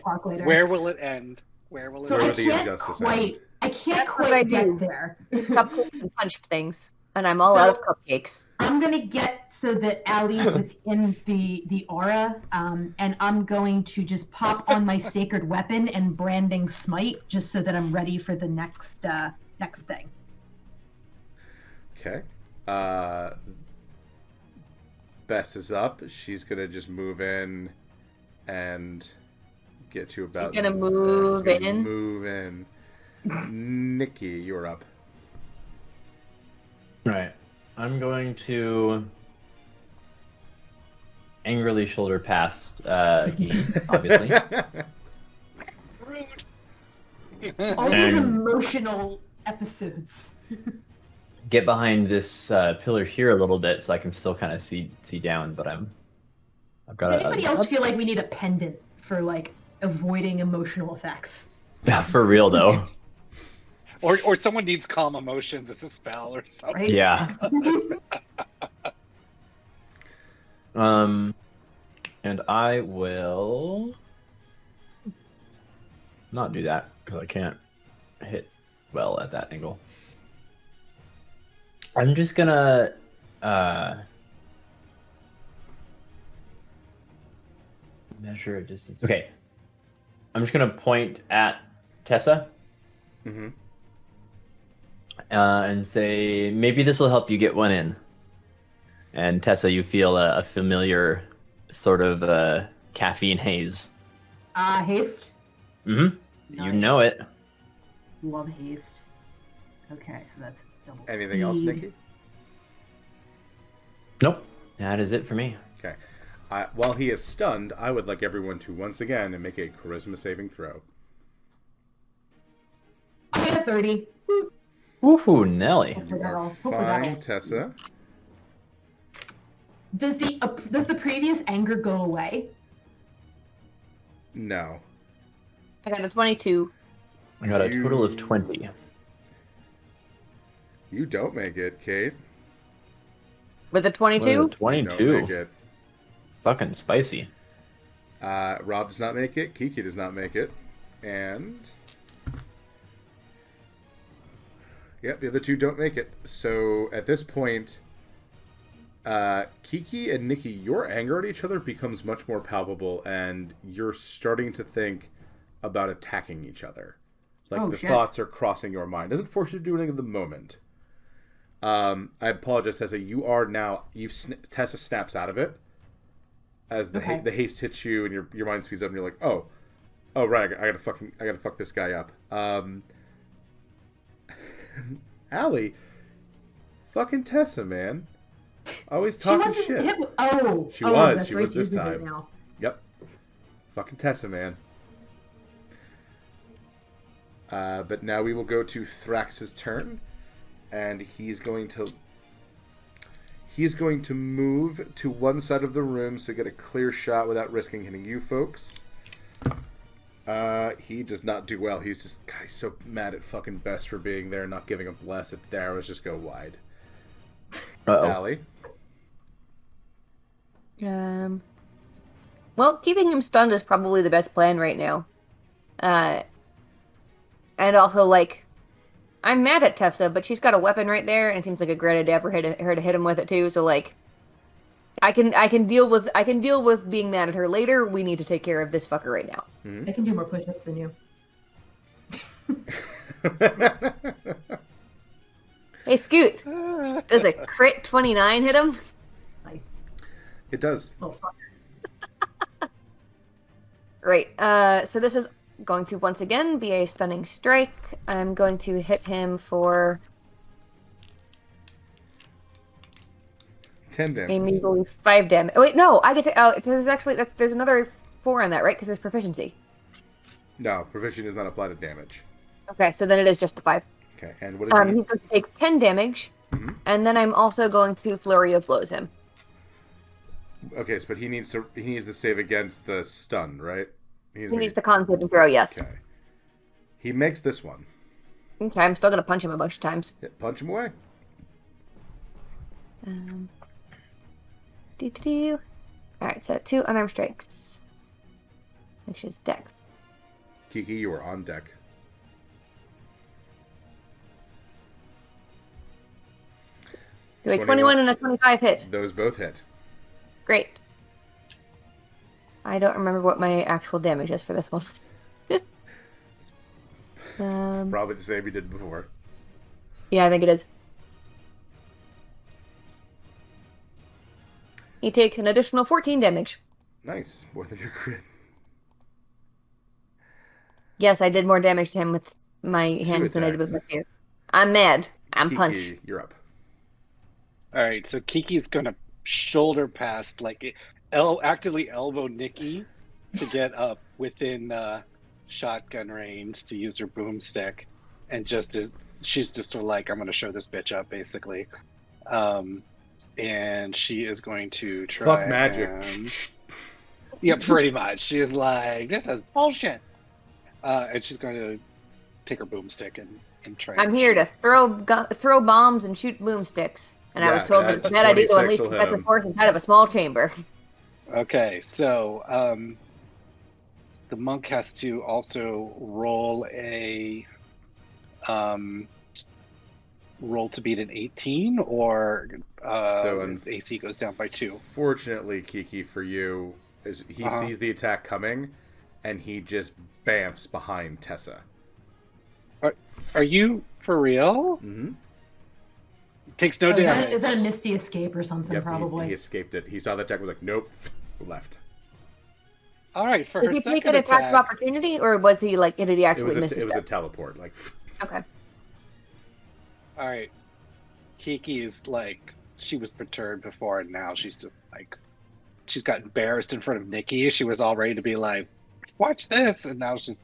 Talk later. where will it end? Where will it So Where end? will the injustice end? I can't That's what I quite get do. there. Cupcakes and punch things, and I'm all out of cupcakes. I'm gonna get so that Allie's within the aura, and I'm going to just pop on my sacred weapon and branding smite, just so that I'm ready for the next thing. Okay. Bess is up. She's gonna just move in and get to about. gonna move gonna in? Move in. Nikki, you're up. Right. I'm going to angrily shoulder past Kiki, obviously. All these And- emotional episodes. Get behind this pillar here a little bit so I can still kind of see down, but I've Does got anybody else feel like we need a pendant for like avoiding emotional effects? for real though. Or someone needs calm emotions as a spell or something. Right? Yeah. And I will not do that because I can't hit well at that angle. I'm just gonna measure a distance. Okay. I'm just gonna point at Tessa. Mm-hmm. And say, maybe this will help you get one in. And Tessa, you feel a familiar sort of caffeine haze. Haste. Mm-hmm. You know it. Love haste. Okay, so that's double Anything else, speed. Nikki? Nope. That is it for me. Okay. While he is stunned, I would like everyone to once again make a charisma saving throw. I got a 30. Woohoo, Nelly. You are fine, Tessa. Does the previous anger go away? No. I got a 22. I got a total of 20. You don't make it, Kate. With a 22? You don't 22. make it. Fucking spicy. Rob does not make it. Kiki does not make it. And... Yep, the other two don't make it. So, at this point, Kiki and Nikki, your anger at each other becomes much more palpable, and you're starting to think about attacking each other. Like, the thoughts are crossing your mind. Doesn't force you to do anything at the moment. I apologize, Tessa. You are now... Tessa snaps out of it as the haste hits you, and your mind speeds up, and you're like, oh, right, I gotta fuck this guy up. Allie, fucking Tessa, man. Always talking shit. She was this time. Now. Yep. Fucking Tessa, man. But now we will go to Thrax's turn, and he's going to move to one side of the room so get a clear shot without risking hitting you folks. He does not do well. He's so mad at fucking Best for being there and not giving a bless. The arrows just go wide. Allie. Well, keeping him stunned is probably the best plan right now. And also, like, I'm mad at Tessa, but she's got a weapon right there, and it seems like a great idea for her to hit him with it too. So, like, I can deal with being mad at her later. We need to take care of this fucker right now. I can do more push-ups than you. Hey, Scoot. Does a crit 29 hit him? Nice. It does. Oh, fuck. Right. So this is going to once again be a stunning strike. I'm going to hit him for 10 damage. a measly 5 damage. Oh wait, no, I get to. Oh, there's another 4 on that, right? Because there's proficiency. No, proficiency does not apply to damage. Okay, so then it is just the 5. Okay, and what is he? He's going to take 10 damage, and then I'm also going to flurry of blows him. Okay, but he needs to save against the stun, right? He needs the con saving throw, yes. Okay. He makes this one. Okay, I'm still going to punch him a bunch of times. Yeah, punch him away. Alright, so 2 unarmed strikes. Which is dex. Kiki, you are on deck. Do a 21 and a 25 hit. Those both hit. Great. I don't remember what my actual damage is for this one. Probably the same you did before. Yeah, I think it is. He takes an additional 14 damage. Nice. More than your crit. Yes, I did more damage to him with my hands than I did with my spear. I'm mad. I'm Kiki, punched. You're up. All right, so Kiki's gonna shoulder past, like, actively elbow Nikki to get up within shotgun range to use her boomstick, and she's just sort of like, I'm gonna show this bitch up, basically. And she is going to try. Fuck magic. Yeah, pretty much. She is like, this is bullshit. And she's going to take her boomstick and try. I'm here to throw bombs and shoot boomsticks. And I was told that bad idea to unleash excessive force inside of a small chamber. Okay, so the monk has to also roll a roll to beat an 18, or his AC goes down by 2. Fortunately, Kiki, for you, is he sees the attack coming, and he just bamfs behind Tessa. Are you for real? Mm-hmm. Takes no damage. Is that a Misty escape or something? Yep, probably. he escaped it. He saw the attack, was like, nope, left. All right, for Did her he second take an attack of opportunity, or was he like? Did he actually miss? It was a teleport. Like. Okay. All right, Kiki is like, she was perturbed before, and now she's just like, she's got embarrassed in front of Nikki. She was all ready to be like, watch this, and now she's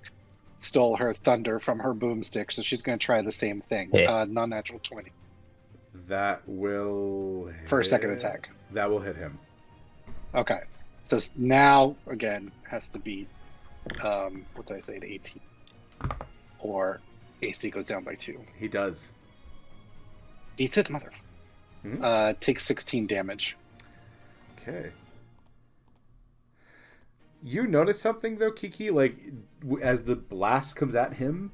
stole her thunder from her boomstick, so she's going to try the same thing. Yeah. Non-natural 20. That will hit. For a second attack. That will hit him. Okay. So now, again, has to beat, what did I say, an 18. Or AC goes down by 2. He does. Beats it, mother. Mm-hmm. Takes 16 damage. Okay. You notice something, though, Kiki? Like, as the blast comes at him,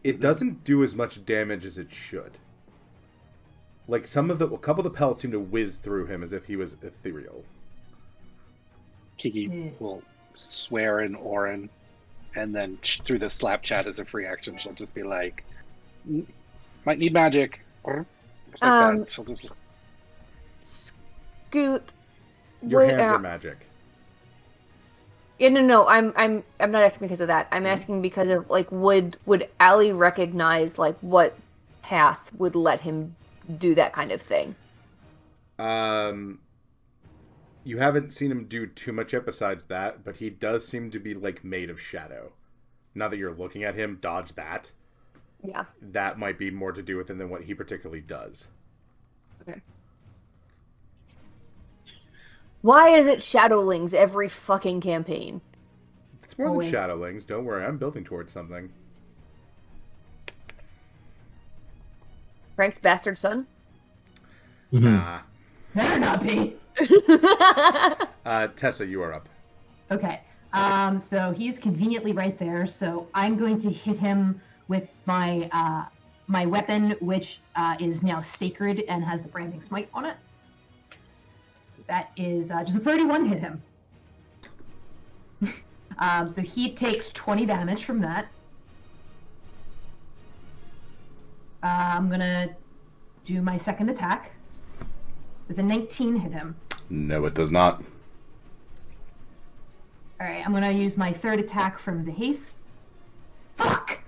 it doesn't do as much damage as it should. Like, a couple of the pellets seem to whiz through him as if he was ethereal. Kiki will swear in Orin, and then through the slap chat as a free action, she'll just be like, might need magic. Like that. She'll just... Scoot. Your hands are magic. Yeah, no. I'm not asking because of that. I'm asking because of like, would Allie recognize like what path would let him do that kind of thing? You haven't seen him do too much yet besides that, but he does seem to be like made of shadow. Now that you're looking at him, dodge that. Yeah. That might be more to do with him than what he particularly does. Okay. Why is it Shadowlings every fucking campaign? It's more than Shadowlings. Don't worry, I'm building towards something. Frank's bastard son? Nah. Better not be. Tessa, you are up. Okay. So he's conveniently right there. So I'm going to hit him with my my weapon, which is now sacred and has the branding smite on it. That is just a 31 hit him. So he takes 20 damage from that. I'm gonna do my second attack. Does a 19 hit him? No, it does not. Alright, I'm gonna use my third attack from the haste. Fuck!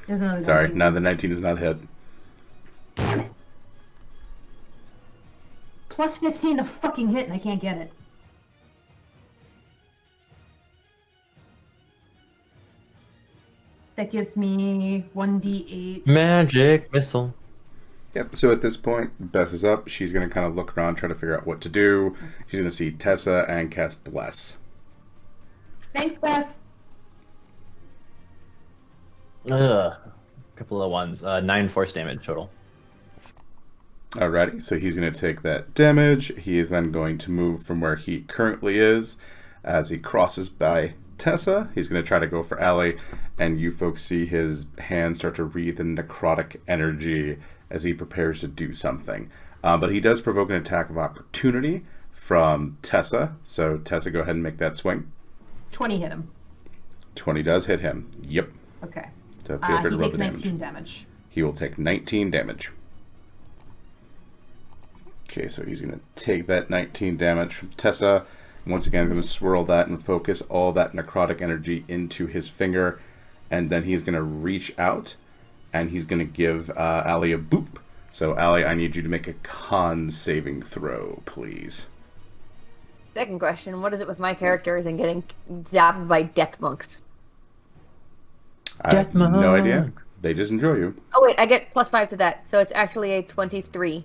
Sorry, no, the 19 does not hit. Damn it. Plus 15 to fucking hit and I can't get it. That gives me 1d8. Magic missile. Yep, so at this point, Bess is up. She's going to kind of look around, try to figure out what to do. She's going to see Tessa and cast Bless. Thanks, Bess. A couple of ones. 9 force damage total. Alrighty, so he's going to take that damage. He is then going to move from where he currently is as he crosses by Tessa. He's going to try to go for Allie, and you folks see his hand start to wreathe in necrotic energy as he prepares to do something. But he does provoke an attack of opportunity from Tessa. So Tessa, go ahead and make that swing. 20 hit him. 20 does hit him. Yep. Okay. So feel free to He roll takes the damage. 19 damage. He will take 19 damage. Okay, so he's going to take that 19 damage from Tessa. Once again, going to swirl that and focus all that necrotic energy into his finger. And then he's going to reach out, and he's going to give Allie a boop. So, Allie, I need you to make a con saving throw, please. Second question, what is it with my characters and getting zapped by death monks? I have no idea. They just enjoy you. Oh wait, I get +5 to that, so it's actually a 23.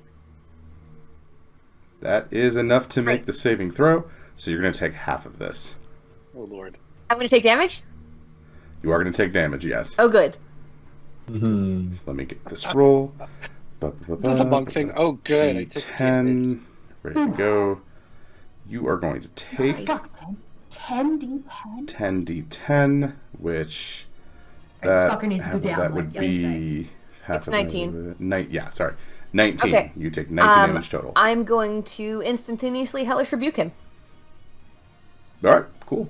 That is enough to make the saving throw, so you're going to take half of this. Oh, Lord. I'm going to take damage? You are going to take damage, yes. Oh, good. Mm-hmm. So let me get this roll. Is this a monk thing? Oh, good. I took D10. Ready to go. You are going to take 10d10. 10d10, which This fucker needs to half go of down. that would like yesterday. be half It's of 19. Yeah, sorry. 19. Okay. You take 19 damage total. I'm going to instantaneously hellish rebuke him. All right, cool.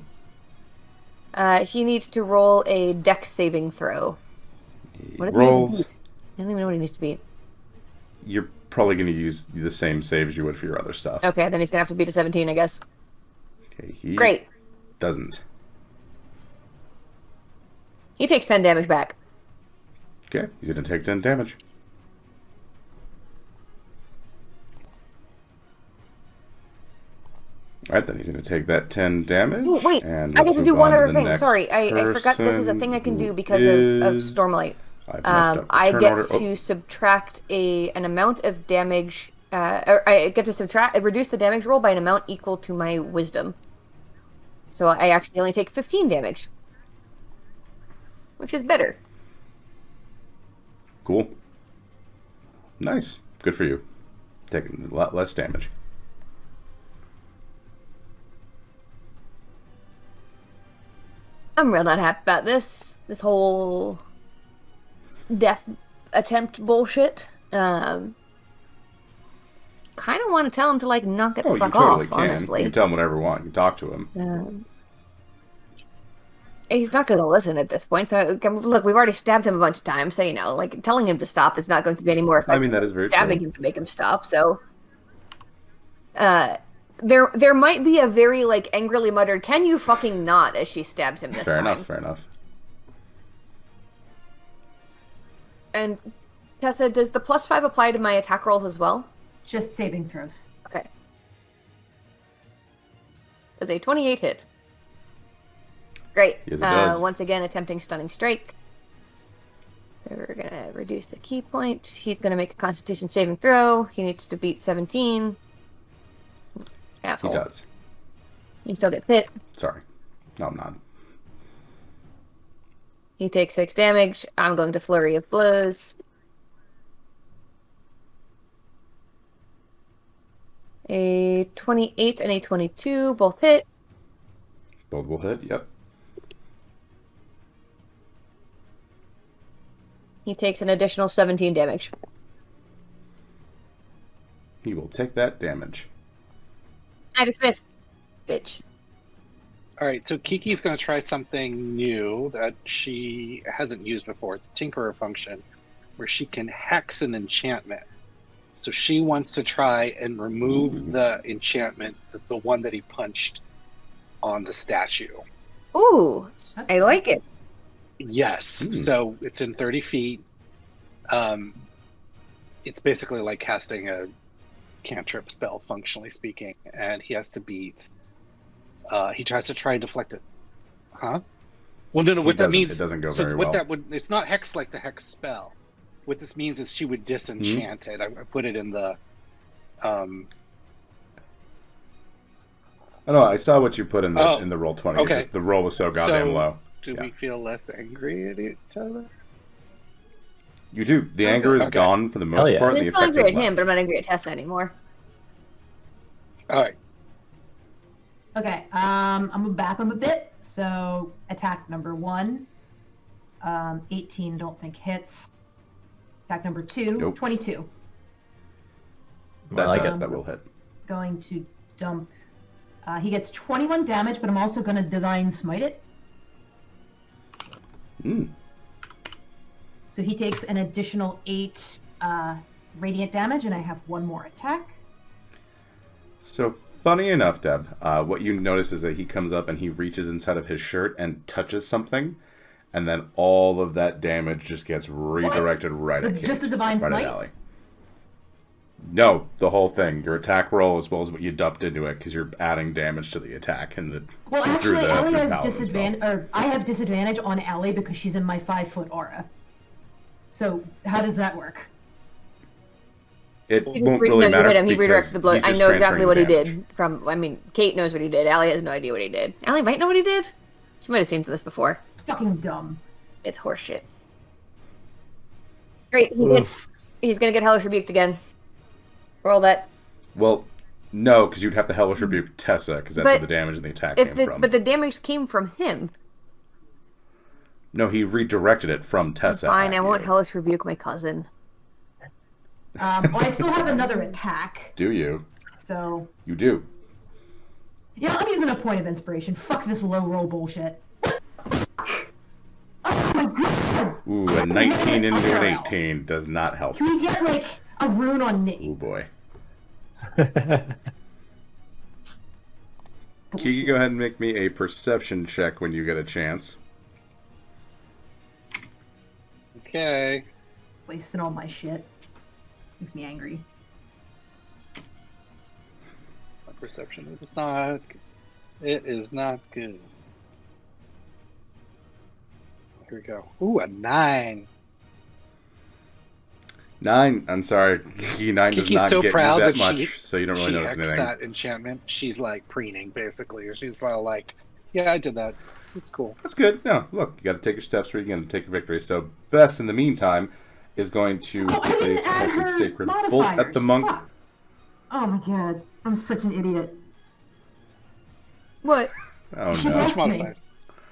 He needs to roll a dex saving throw. He What does rolls. he need to beat? I don't even know what he needs to beat. You're probably going to use the same save as you would for your other stuff. Okay, then he's gonna have to beat a 17, I guess. Okay, he Great. doesn't. He takes 10 damage back. Okay, he's going to take 10 damage. Alright, then he's going to take that 10 damage. Oh, wait, and I let's get to do move one on other the thing. next Sorry, I forgot this is a thing I can do because of Stormlight. I've messed up the I turn get order. to subtract an amount of damage, or I get to reduce the damage roll by an amount equal to my wisdom. So I actually only take 15 damage, which is better. Cool. Nice. Good for you. Taking a lot less damage. I'm real not happy about this whole death attempt bullshit. Kind of want to tell him to like knock it the Oh, you fuck totally off. can. Honestly, You can tell him whatever you want. You can talk to him. He's not going to listen at this point. So look, we've already stabbed him a bunch of times. So like telling him to stop is not going to be any more effective. I mean, that is very stabbing true. him to make him stop. So, there might be a very like angrily muttered, "Can you fucking not?" as she stabs him this Fair time. enough, fair enough. And Tessa, does the +5 apply to my attack rolls as well? Just saving throws. Okay. Does a 28 hit? Great. Yes, it does. Once again, attempting stunning strike. So we're gonna reduce the key point. He's gonna make a Constitution saving throw. He needs to beat 17. Asshole. He does. He still gets hit. Sorry. No, I'm not. He takes 6 damage. I'm going to flurry of blows. A 28 and a 22 both hit. Both will hit, yep. He takes an additional 17 damage. He will take that damage. I fist, bitch. All right, so Kiki's going to try something new that she hasn't used before. It's a Tinkerer function, where she can hex an enchantment. So she wants to try and remove the enchantment, the one that he punched on the statue. Ooh, I like it. Yes, so it's in 30 feet. It's basically like casting a cantrip spell, functionally speaking, and he has to beat. He tries to try and deflect it. Huh? Well, no. What that means it doesn't go so very what well. that would it's not hex like the hex spell. What this means is she would disenchant it. I put it in the. Oh, no, I saw what you put in the in the roll 20. Okay. The roll was so goddamn low. Do we feel less angry at each other? You do. The anger is Okay. gone for the most yeah. part. I'm The still effect angry is at him, left. but I'm not angry at Tessa anymore. All right. Okay, I'm gonna bap him a bit. So attack number 1, 18 don't think hits. Attack number 2, Nope. 22. That Well, I does, guess that will hit. Going to dump. He gets 21 damage, but I'm also gonna divine smite it. So he takes an additional 8 radiant damage, and I have 1 more attack. So, funny enough, Deb, what you notice is that he comes up and he reaches inside of his shirt and touches something, and then all of that damage just gets redirected right at Kate. Just the divine right smite? at Allie. No, the whole thing. Your attack roll as well as what you dumped into it, because you're adding damage to the attack and the Well, through actually, the Allie through has Paladin's spell. disadvantage, or I have disadvantage on Allie because she's in my 5-foot aura. So how does that work? It He won't just really no, matter. you hit him. He because redirects the blow. he's I just know exactly transferring what he damage. did. Kate knows what he did. Allie has no idea what he did. Allie might know what he did. She might have seen this before. It's fucking dumb. It's horseshit. Great. He's gonna get hellish rebuked again. Roll that. Well, No, because you'd have to Hellish Rebuke Tessa, because that's where the damage and the attack came from. But the damage came from him. No, he redirected it from Tessa. Fine, I won't Hellish Rebuke my cousin. Well, I still have another attack. Do you? So. You do. Yeah, I'm using a point of inspiration. Fuck this low roll bullshit. Oh my god! Ooh, a 19 into an 18 does not help. Can we get, like, a rune on Nick? Oh boy. Kiki, go ahead and make me a perception check when you get a chance. Okay. Wasting all my shit. Makes me angry. My perception is not. It is not good. Here we go. Ooh, a 9. 9. I'm sorry, Kiki. 9 does Kiki's not so get proud you that that much, so you don't really notice X'd anything. that enchantment. She's like preening, basically. She's all like, "Yeah, I did that. It's cool." That's good. No, look, you got to take your steps where you're going to take your victory. So, Bess, in the meantime, is going to quickly toss a Sacred Bolt at the monk. Fuck. Oh my god, I'm such an idiot. What? Oh She no. blessed me. Modifier.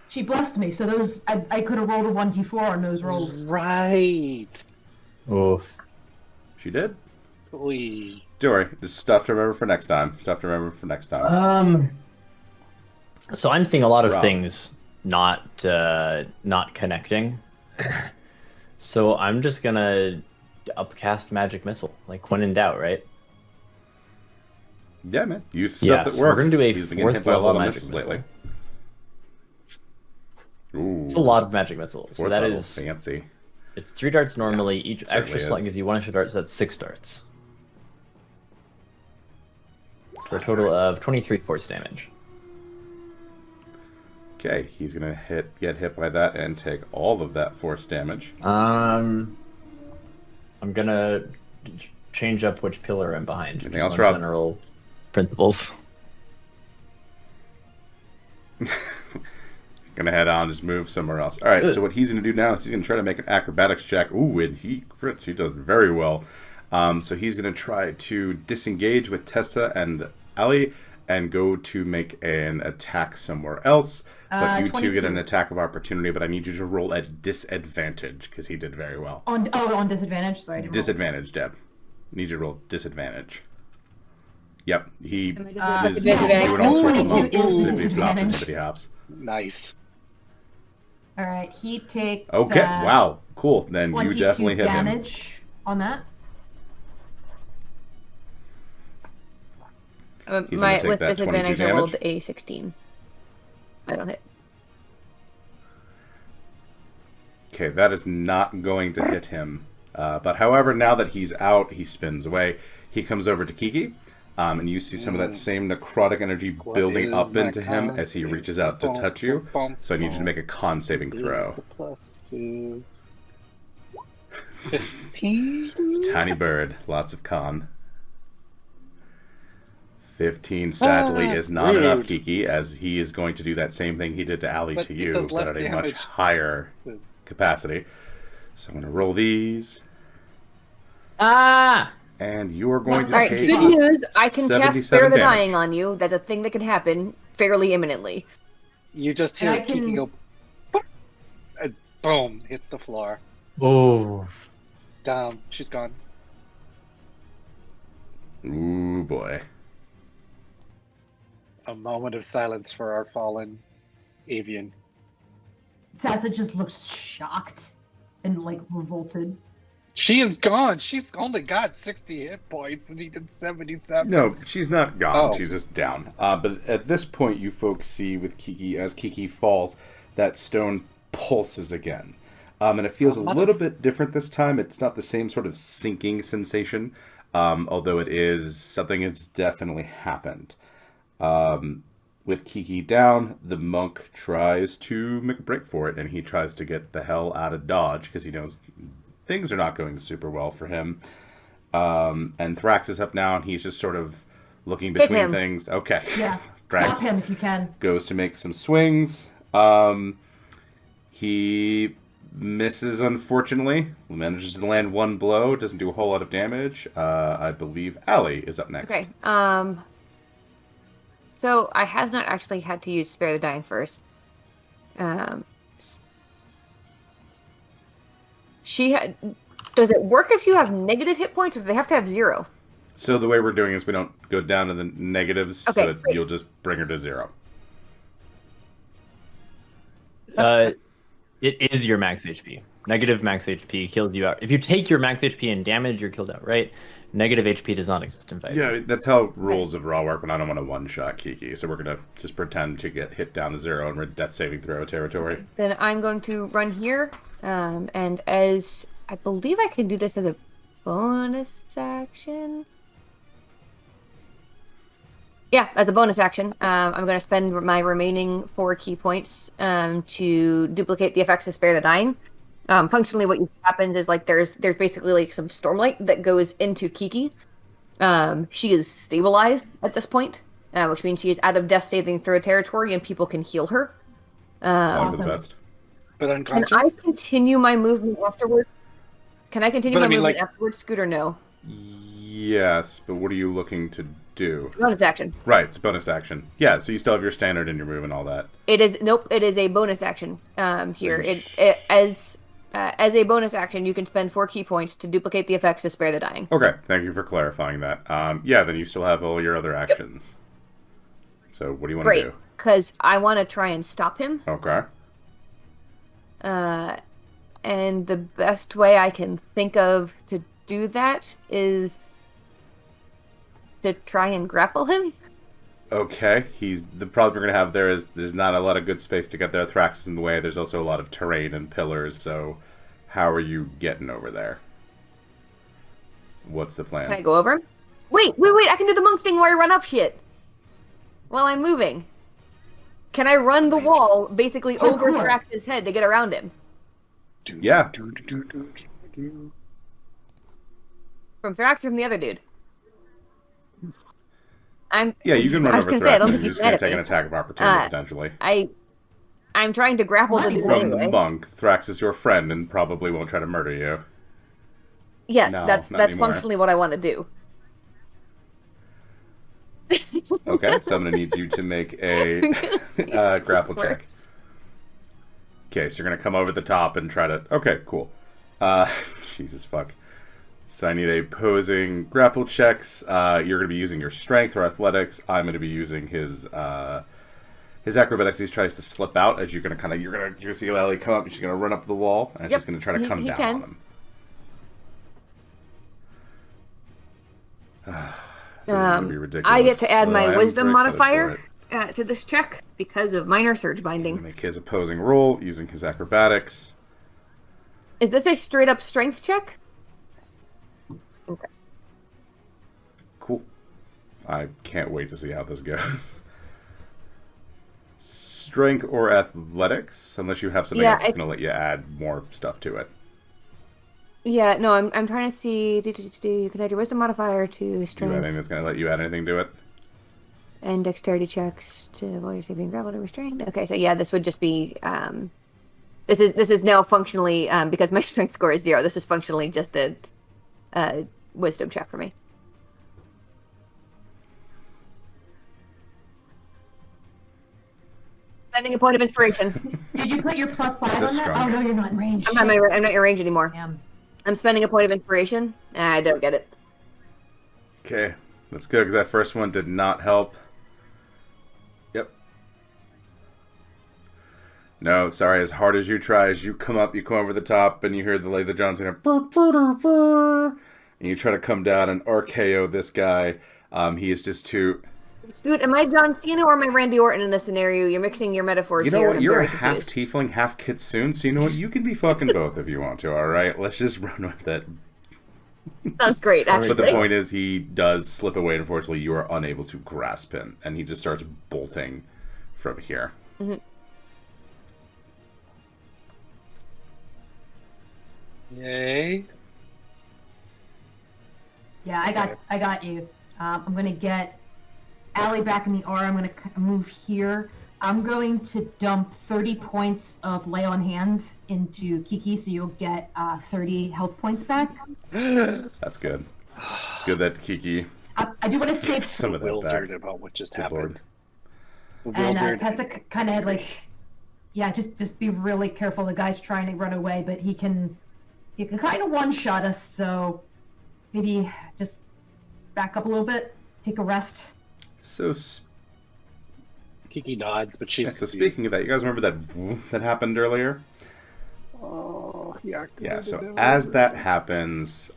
She blessed me, so those I could have rolled a 1d4 on those rolls. Right. Oof. She did? Oy. Don't worry. Just stuff to remember for next time. So I'm seeing a lot of Rob. things not connecting. So I'm just gonna upcast Magic Missile, like when in doubt, right? Yeah, man. Use stuff that so we're works. gonna do a He's been getting hit fourth by a lot level of Magic misses Missile. lately. Ooh. It's a lot of Magic Missiles. So Fourth that level, is, fancy. it's 3 darts normally. Each certainly extra slot is. gives you 1 extra dart, so that's 6 darts. For a Lot total darts. of 23 force damage. Okay, he's gonna get hit by that and take all of that force damage. I'm gonna change up which pillar I'm behind. Anything just else, on Rob? general principles. Gonna head on, just move somewhere else. All right, so what he's gonna do now is he's gonna try to make an acrobatics check. Ooh, and he crits. He does very well. So he's gonna try to disengage with Tessa and Ali and go to make an attack somewhere else. But you two get 22. an attack of opportunity, but I need you to roll at disadvantage because he did very well. On disadvantage. Sorry. I didn't roll. Disadvantage, Deb. Need you to roll disadvantage. Yep, he is Disadvantage. doing all sorts of 22 is the flippy flops and disadvantage. flippity hops. Nice. All right, he takes. Okay, wow, cool. Then you 22 definitely hit him. damage on that. He's gonna take With that 22 disadvantage, I rolled damage. a 16. I don't hit. Okay, that is not going to hit him. But however, now that he's out, he spins away. He comes over to Kiki, and you see some of that same necrotic energy building is up into him necrotic? as he reaches out to touch you. So I need you to make a con saving throw. It's a +2. 15. Tiny bird, lots of con. 15 sadly is not rude. enough, Kiki, as he is going to do that same thing he did to Ali But to it you, does but less at a much damage. higher capacity. So I'm going to roll these, Ah! and you are going to Alright, take good news. I can cast 77 Spare the damage. Dying on you. That's a thing that can happen fairly imminently. You just hear And I Kiki can- go, "Boop," and boom, hits the floor. Oh. Down. She's gone. Ooh, boy. A moment of silence for our fallen avian. Tessa just looks shocked and like revolted. She is gone. She's only got 60 hit points, and he did 77. No, she's not gone. Oh. She's just down. But at this point, you folks see with Kiki, as Kiki falls, that stone pulses again. And it feels a little bit different this time. It's not the same sort of sinking sensation, although it is something that's definitely happened. With Kiki down, the monk tries to make a break for it, and he tries to get the hell out of Dodge because he knows things are not going super well for him. And Thrax is up now, and he's just sort of looking between him. things. Okay. Yeah. Thrax Stop him if you can. goes to make some swings. He misses, unfortunately. Manages to land one blow. Doesn't do a whole lot of damage. I believe Ali is up next. Okay. So I have not actually had to use Spare the Dying first. Does it work if you have negative hit points, or do they have to have 0? So the way we're doing is we don't go down to the negatives, Okay, so great. you'll just bring her to 0. It is your max HP. Negative max HP kills you out. If you take your max HP and damage, you're killed outright. Negative HP does not exist in fight. Yeah, that's how rules of Raw work, but I don't want to one-shot Kiki, so we're going to just pretend to get hit down to 0 and we're death saving throw territory. Then I'm going to run here, and as I believe I can do this as a bonus action. Yeah, as a bonus action, I'm going to spend my remaining 4 key points to duplicate the effects of Spare the Dying. Functionally, what happens is like there's basically like some stormlight that goes into Kiki. She is stabilized at this point, which means she is out of death saving throw territory, and people can heal her. Probably the best. But Can unconscious? I continue my movement afterwards? Can I continue But I my mean, movement like- afterwards, Scooter? No. Yes, but what are you looking to do? Bonus action. Right, it's a bonus action. Yeah, so you still have your standard and your move and all that. It is It is a bonus action. Here, as a bonus action, you can spend 4 key points to duplicate the effects of Spare the Dying. Okay, thank you for clarifying that. Yeah, then you still have all your other actions. So what do you want to Great, do? because I want to try and stop him. Okay. And the best way I can think of to do that is to try and grapple him. Okay, the problem you're going to have there is there's not a lot of good space to get there. Thrax is in the way. There's also a lot of terrain and pillars, so how are you getting over there? What's the plan? Can I go over him? Wait, I can do the monk thing where I run up shit while I'm moving. Can I run the wall basically over Parkour. Thrax's head to get around him? Yeah. From Thrax or from the other dude? Yeah, you can run I was over gonna say, I Thrax, don't and think you're he's just going mad to at take an me. attack of opportunity, potentially. I'm trying to grapple the dude From the anyway. monk, Thrax is your friend and probably won't try to murder you. Yes, No, that's not anymore. functionally what I want to do. Okay, so I'm going to need you to make a grapple check. Works. Okay, so you're going to come over the top and try to... Okay, cool. Jesus fuck. So I need a posing grapple checks. You're going to be using your strength or athletics. I'm going to be using his acrobatics. He tries to slip out as you're going to see Ellie come up. She's going to run up the wall and she's going to try to come down on him. This is going to be ridiculous. I get to add Although I my am wisdom very excited modifier for it. to this check because of minor surge He's going binding. to make his opposing roll using his acrobatics. Is this a straight up strength check? Okay. Cool. I can't wait to see how this goes. Strength or athletics, unless you have something else that's going to let you add more stuff to it. Yeah, no, I'm trying to see. You can add your wisdom modifier to Do you have strength anything that's going to let you add anything to it? and dexterity checks to while you're being grappled or restrained. Okay, so yeah, this would just be. This is now functionally because my strength score is 0. This is functionally just a wisdom check for me. Spending a point of inspiration. Did you put your +5 This on is that? strong. Oh no, you're not in range. I'm not in your range anymore. Damn. I'm spending a point of inspiration. I don't get it. Okay, that's good, because that first one did not help. Yep. No, sorry, as hard as you try, as you come over the top, and you hear the drums, and you try to come down and RKO this guy. He is just too... Scoot, am I John Cena or am I Randy Orton in this scenario? You're mixing your metaphors You know here. what? And I'm You're a very half confused. tiefling, half kitsune, so you know what? You can be fucking both if you want to, alright? Let's just run with it. Sounds great, actually. But the point is, he does slip away, and unfortunately, you are unable to grasp him, and he just starts bolting from here. Mm-hmm. Yay. Yeah, I got you. I'm gonna get Allie back in the R. I'm gonna move here. I'm going to dump 30 points of lay on hands into Kiki, so you'll get 30 health points back. That's good. It's good that Kiki I do want to say gets some of that back. Bewildered about what just Good happened. lord. And Bewildered. Tessa kind of like, yeah, just be really careful. The guy's trying to run away, but he can kind of one-shot us. So maybe just back up a little bit, take a rest. So, Kiki nods, but she's so confused. speaking of that, you guys remember that happened earlier? Oh, yeah. Yeah, so as that happens,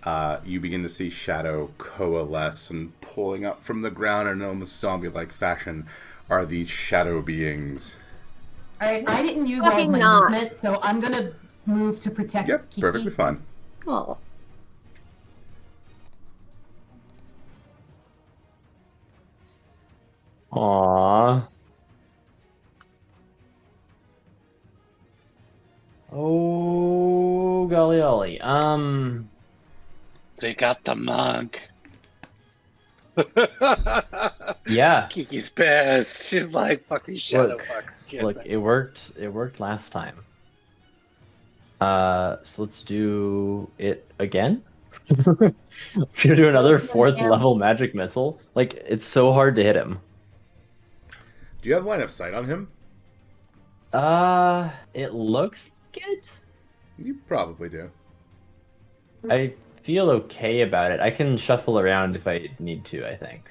you begin to see Shadow coalesce, and pulling up from the ground in an almost zombie-like fashion are these shadow beings. All right, I didn't use all of Fucking my not. movement, so I'm gonna move to protect Yep, Kiki. perfectly fine. Oh. Aww. Oh, golly ollie. Take out the monk. Yeah. Kiki's pissed. She's like, fuck these shadow Look, fucks. Get Look, them. it worked. It worked last time. So let's do it again. We're gonna do another fourth level magic missile. Like, it's so hard to hit him. Do you have line of sight on him? It looks good. You probably do. I feel okay about it. I can shuffle around if I need to, I think.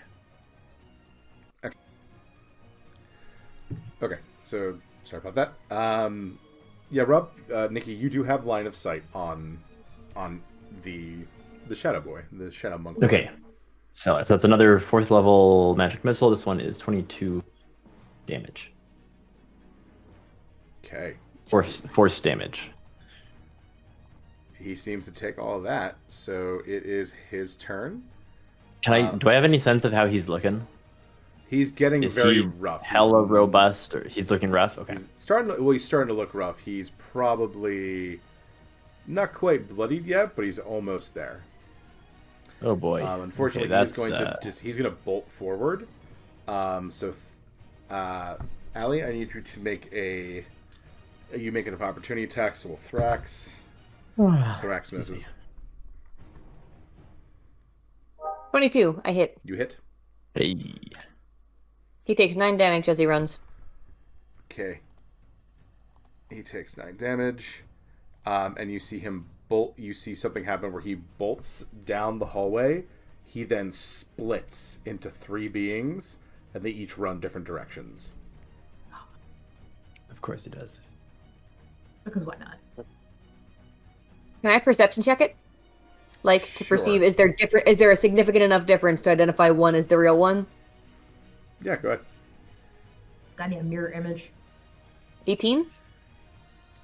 Okay, so sorry about that. Yeah, Rob, Nikki, you do have line of sight on the Shadow Boy, the Shadow Monk. Okay. So that's another fourth level magic missile. This one is 22 damage. Okay. Force damage. He seems to take all of that, so it is his turn. Do I have any sense of how he's looking? He's getting Is very he rough. hella robust, or he's looking rough? Okay. He's starting to look rough. He's probably not quite bloodied yet, but he's almost there. Oh boy. Unfortunately, Okay, he's going to bolt forward. So, Allie, I need you to make an opportunity attack. So we'll Thrax. Thrax misses. 22. I hit. You hit. Hey. He takes 9 damage as he runs. Okay. He takes 9 damage. And you see him bolt. You see something happen where he bolts down the hallway. He then splits into 3 beings, and they each run different directions. Of course he does. Because why not? Can I perception check it? Like, to Sure. perceive, is there a significant enough difference to identify one as the real one? Yeah, go ahead. It's got a mirror image. 18?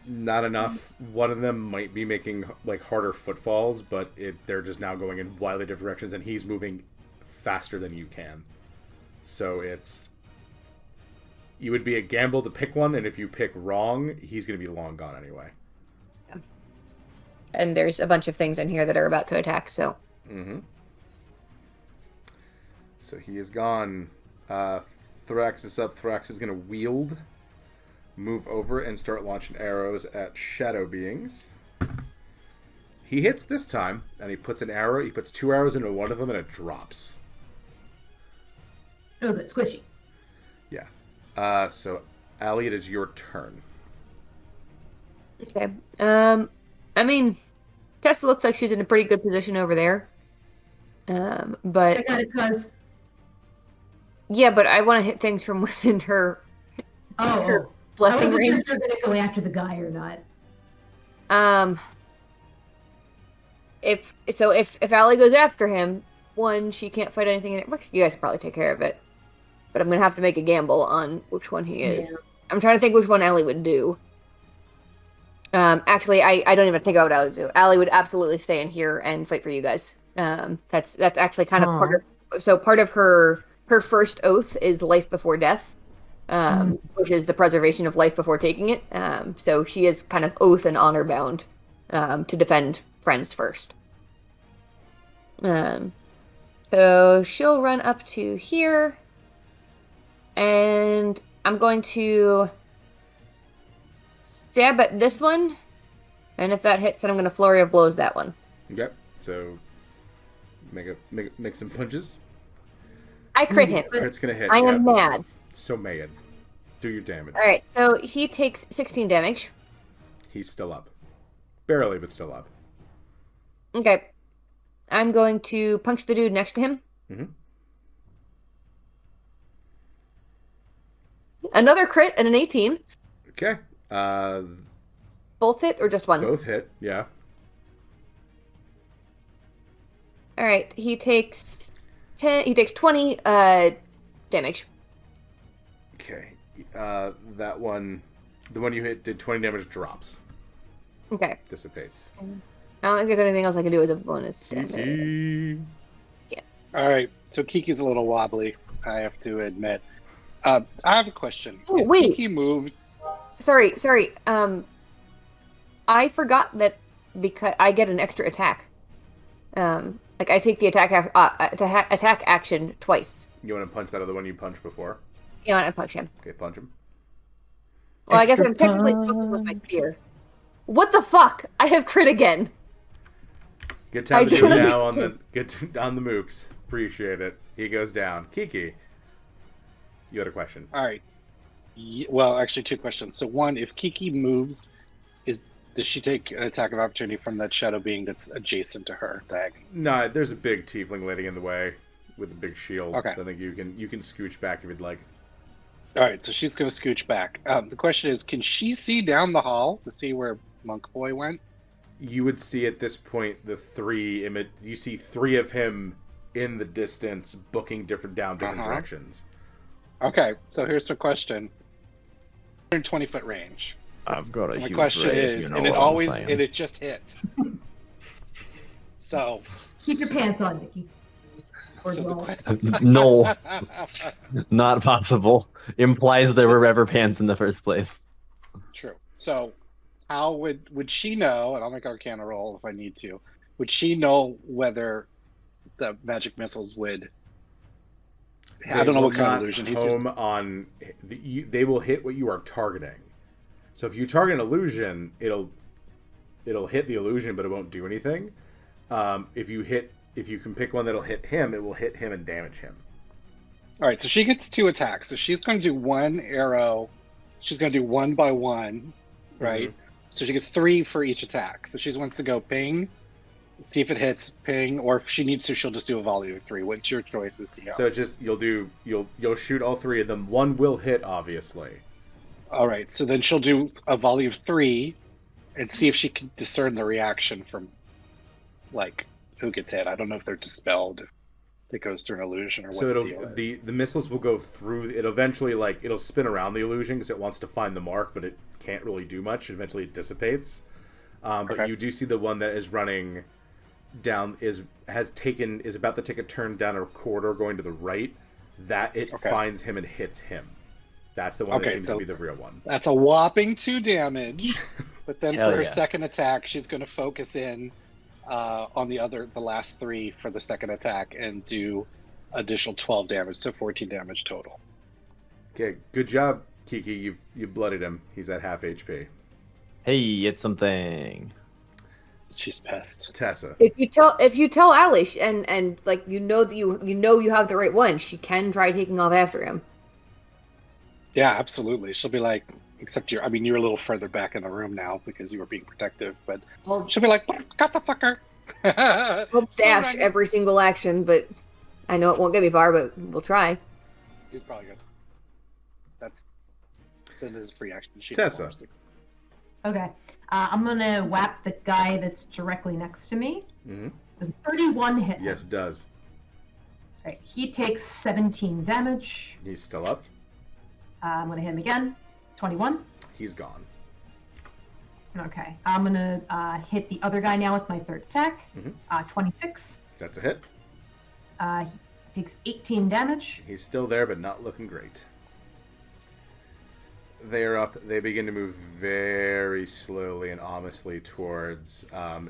Not enough. One of them might be making like harder footfalls, but they're just now going in wildly different directions, and he's moving faster than you can. So you would be a gamble to pick one, and if you pick wrong, he's going to be long gone anyway. And there's a bunch of things in here that are about to attack, so... Mm-hmm. So he is gone. Thrax is up. Thrax is going to wield, move over, and start launching arrows at shadow beings. He hits this time, and he puts 2 arrows into one of them, and it drops. Oh, good. Squishy. Yeah. So, Allie, it is your turn. Okay. I mean, Tessa looks like she's in a pretty good position over there. But... I got it, cuz. Yeah, but I want to hit things from within her Oh. blessing I wasn't sure range. if you're going to go after the guy or not. If Allie goes after him, one, she can't fight anything in it. You guys can probably take care of it. But I'm going to have to make a gamble on which one he is. Yeah. I'm trying to think which one Allie would do. Actually, I don't even think I would Allie do. Allie would absolutely stay in here and fight for you guys. That's actually kind of part of her first oath is life before death, which is the preservation of life before taking it. So she is kind of oath and honor bound to defend friends first. So she'll run up to here, and I'm going to stab at this one, and if that hits, then I'm going to flurry of blows that one. Okay. So, make some punches. I crit him. Crit's gonna hit. I yeah. am mad. So mad. Do your damage. All right, so he takes 16 damage. He's still up. Barely, but still up. Okay. I'm going to punch the dude next to him. Mm-hmm. Another crit and an 18. Okay. Both hit or just one? Both hit, yeah. All right, he takes 10. He takes 20 damage. Okay. That one, the one you hit did 20 damage, drops. Okay. Dissipates. I don't think there's anything else I can do as a bonus damage. Kiki. All right, so Kiki's a little wobbly, I have to admit. I have a question. Oh, If wait. Kiki moved. Sorry. I forgot that because I get an extra attack. Like I take the attack action twice. You want to punch that other one you punched before? Yeah, and I punch him. Okay, punch him. Well, I guess Extra I'm technically poking with my spear. What the fuck? I have crit again. Good time I to do don't now understand. on the mooks. Appreciate it. He goes down. Kiki, you had a question. All right. Well, actually, two questions. So one, if Kiki moves, does she take an attack of opportunity from that shadow being that's adjacent to her diagonal? No, there's a big tiefling lady in the way with a big shield. Okay. So I think you can scooch back if you'd like. All right, so she's going to scooch back. The question is, can she see down the hall to see where Monk Boy went? You would see at this point you see three of him in the distance booking different directions. Okay, so here's the question. 120-foot range. I've got a So my huge question ray, is, you know and it what I'm always, saying. and it just hits. So, Keep your pants on, Nikki. Or so the don't. No, not possible. Implies there were rubber pants in the first place. True. So, how would she know? And I'll make Arcana roll if I need to. Would she know whether the magic missiles would? I don't know what kind of illusion he's using. They will hit what you are targeting. So if you target an illusion, it'll hit the illusion, but it won't do anything. If you can pick one that'll hit him, it will hit him and damage him. All right, so she gets 2 attacks. So she's going to do 1 arrow. She's going to do 1 by 1, right? Mm-hmm. So she gets 3 for each attack. So she wants to go ping, see if it hits, ping, or if she needs to, she'll just do a volley of 3. What's your choices, Theo? So it's just you'll shoot all 3 of them. One will hit, obviously. All right, so then she'll do a volley of 3 and see if she can discern the reaction from, like, who gets hit. I don't know if they're dispelled, if it goes through an illusion or what So the deal is. the missiles will go through. It'll eventually it'll spin around the illusion because it wants to find the mark, but it can't really do much. Eventually, it dissipates. But Okay. you do see the one that is running down is about to take a turn down a corridor going to the right. That it finds him and hits him. That's the one that seems to be the real one. That's a whopping 2 damage. But then Hell for her yeah. second attack, she's going to focus in on the last 3 for the second attack and do additional 12 damage, so 14 damage total. Okay, good job, Kiki. You blooded him. He's at half HP. Hey, it's something. She's pissed. Tessa. If you tell Alish and like you know that you have the right one, she can try taking off after him. Yeah, absolutely. She'll be like, except you're a little further back in the room now because you were being protective, but Well, she'll be like, got the fucker. I'll dash every single action, but I know it won't get me far, but we'll try. She's probably good. That is a free action. She Tessa. Okay. I'm gonna whap the guy that's directly next to me. Mm-hmm. Does 31 hit him? Yes, it does. Right. He takes 17 damage. He's still up. I'm gonna hit him again. 21. He's gone. Okay. I'm gonna hit the other guy now with my third attack. Mhm. 26. That's a hit. He takes 18 damage. He's still there, but not looking great. They are up. They begin to move very slowly and ominously towards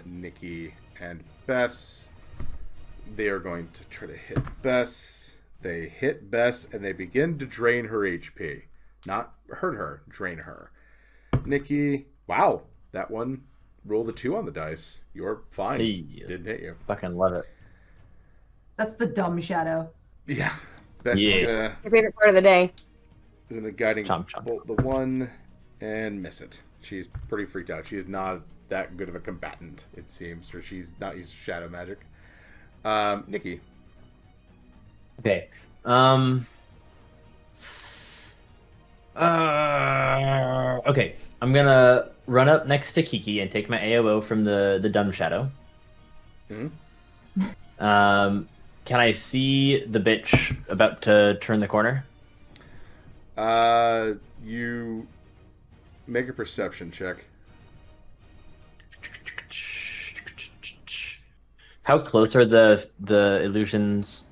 Nikki and Bess. They are going to try to hit Bess. They hit Bess, and they begin to drain her HP. Not hurt her, drain her. Nikki, wow, that one rolled a 2 on the dice. You're fine. Hey. Didn't hit you. Fucking love it. That's the dumb shadow. Yeah. Bess, Yeah. Your favorite part of the day. Isn't a guiding Chomp, chomp. bolt the one and miss it. She's pretty freaked out. She is not that good of a combatant, it seems, or she's not used to shadow magic. Nikki. Okay. Okay. I'm gonna run up next to Kiki and take my AOO from the dumb shadow. Mm-hmm. Can I see the bitch about to turn the corner? You make a perception check. How close are the illusions,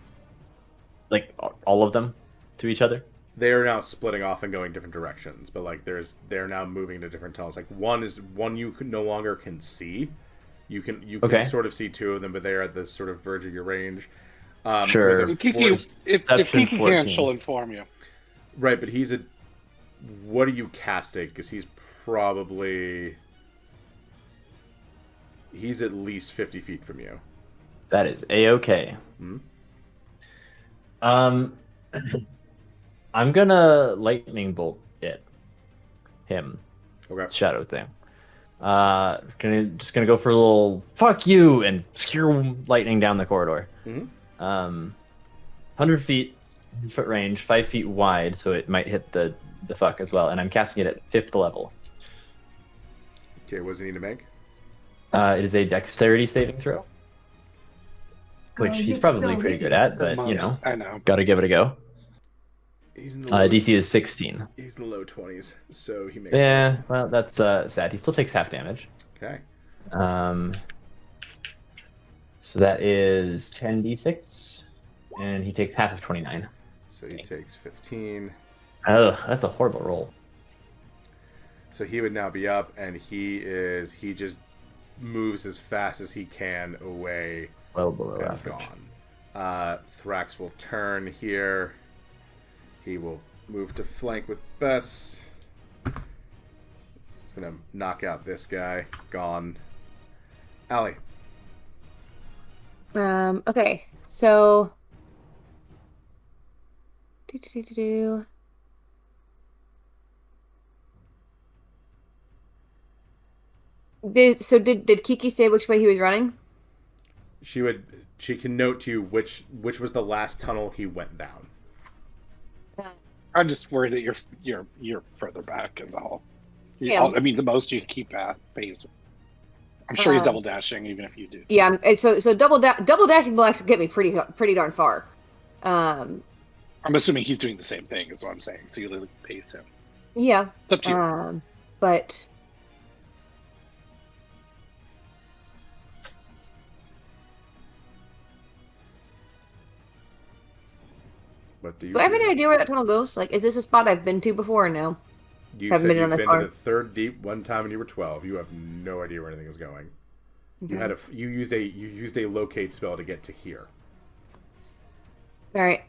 like all of them, to each other? They are now splitting off and going different directions, but like they're now moving to different tunnels. Like one you can no longer can see. You can Okay. sort of see two of them, but they are at the sort of verge of your range. Sure. with a Kiki, if Perception Kiki 14. can, she'll inform you. Right, but he's a. What are you casting? Because he's probably. He's at least 50 feet from you. That is A-okay. Hmm? I'm gonna lightning bolt him. Okay. Shadow thing. Just gonna go for a little fuck you and skew lightning down the corridor. Mm-hmm. 100 feet foot range, 5 feet wide, so it might hit the fuck as well. And I'm casting it at 5th level. Okay, what does he need to make? It is a dexterity saving throw, which he's probably pretty good at, but you know, I know. gotta give it a go. He's in the low, DC is 16. He's in the low 20s, so he makes. Yeah, well, that's sad. He still takes half damage. Okay. So that is 10d6, and he takes half of 29. So he takes 15. Oh, that's a horrible roll. So he would now be up, and he just moves as fast as he can away. Well below And average. gone. Thrax will turn here. He will move to flank with Bess. He's gonna knock out this guy. Gone. Allie. Okay, so. Do. Did Kiki say which way he was running? She can note to you which was the last tunnel he went down. I'm just worried that you're further back is all. Yeah. I mean, the most you can keep pace. I'm sure he's double dashing, even if you do. Yeah, so double dashing will actually get me pretty darn far. I'm assuming he's doing the same thing, is what I'm saying. So you literally pace him. Yeah. It's up to you. But What do you? do I have do? any idea where that tunnel goes? Like, is this a spot I've been to before or no? You Haven't said been you've on that been far. to the third deep one time when you were 12. You have no idea where anything is going. Okay. You used a locate spell to get to here. All right.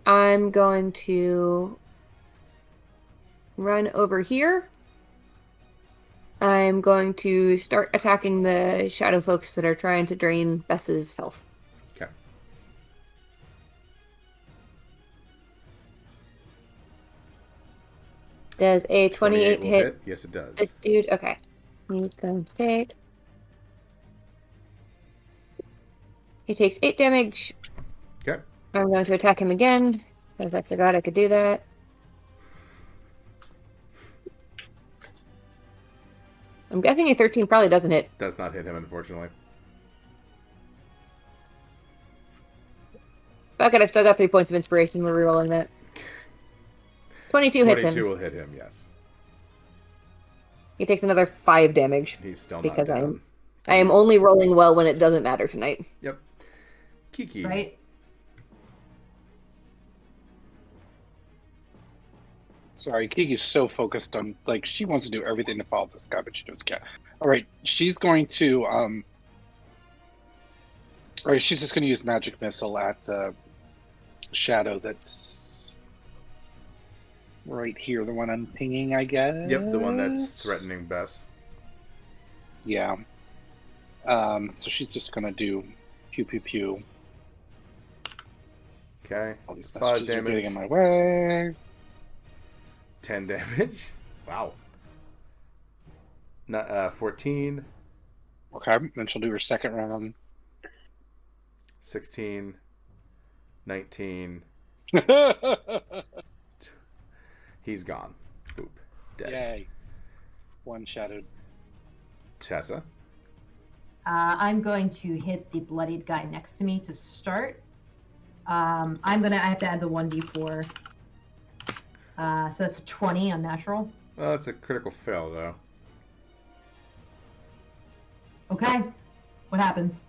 I'm going to run over here. I'm going to start attacking the shadow folks that are trying to drain Bess's health. Okay. Does a 28 will hit Yes, it does. this dude? Okay. He's going to take. He takes 8 damage. Okay. I'm going to attack him again, because I forgot I could do that. I'm guessing a 13 probably doesn't hit. Does not hit him, unfortunately. Fuck it, I've still got 3 points of inspiration. We're rerolling that. 22 hits 22 him. will hit him. Yes. He takes another 5 damage. He's still not Because down. I am only rolling well when it doesn't matter tonight. Yep. Kiki. Right? Sorry, Kiki's so focused on, like, she wants to do everything to follow this guy, but she just can't. All right, she's going to, all right, she's just going to use Magic Missile at the shadow that's right here, the one I'm pinging, I guess. Yep, the one that's threatening Bess. Yeah. So she's just going to do pew, pew, pew. Okay. All these 5 messages are damage. getting in my way. 10 damage. Wow. 14, Okay, then she'll do her second round. 16, 19. He's gone. Boop. Dead. Yay. One shadowed. Tessa. I'm going to hit the bloodied guy next to me to start. I have to add the 1d4. So that's a 20 unnatural. Well, that's a critical fail, though. Okay. What happens?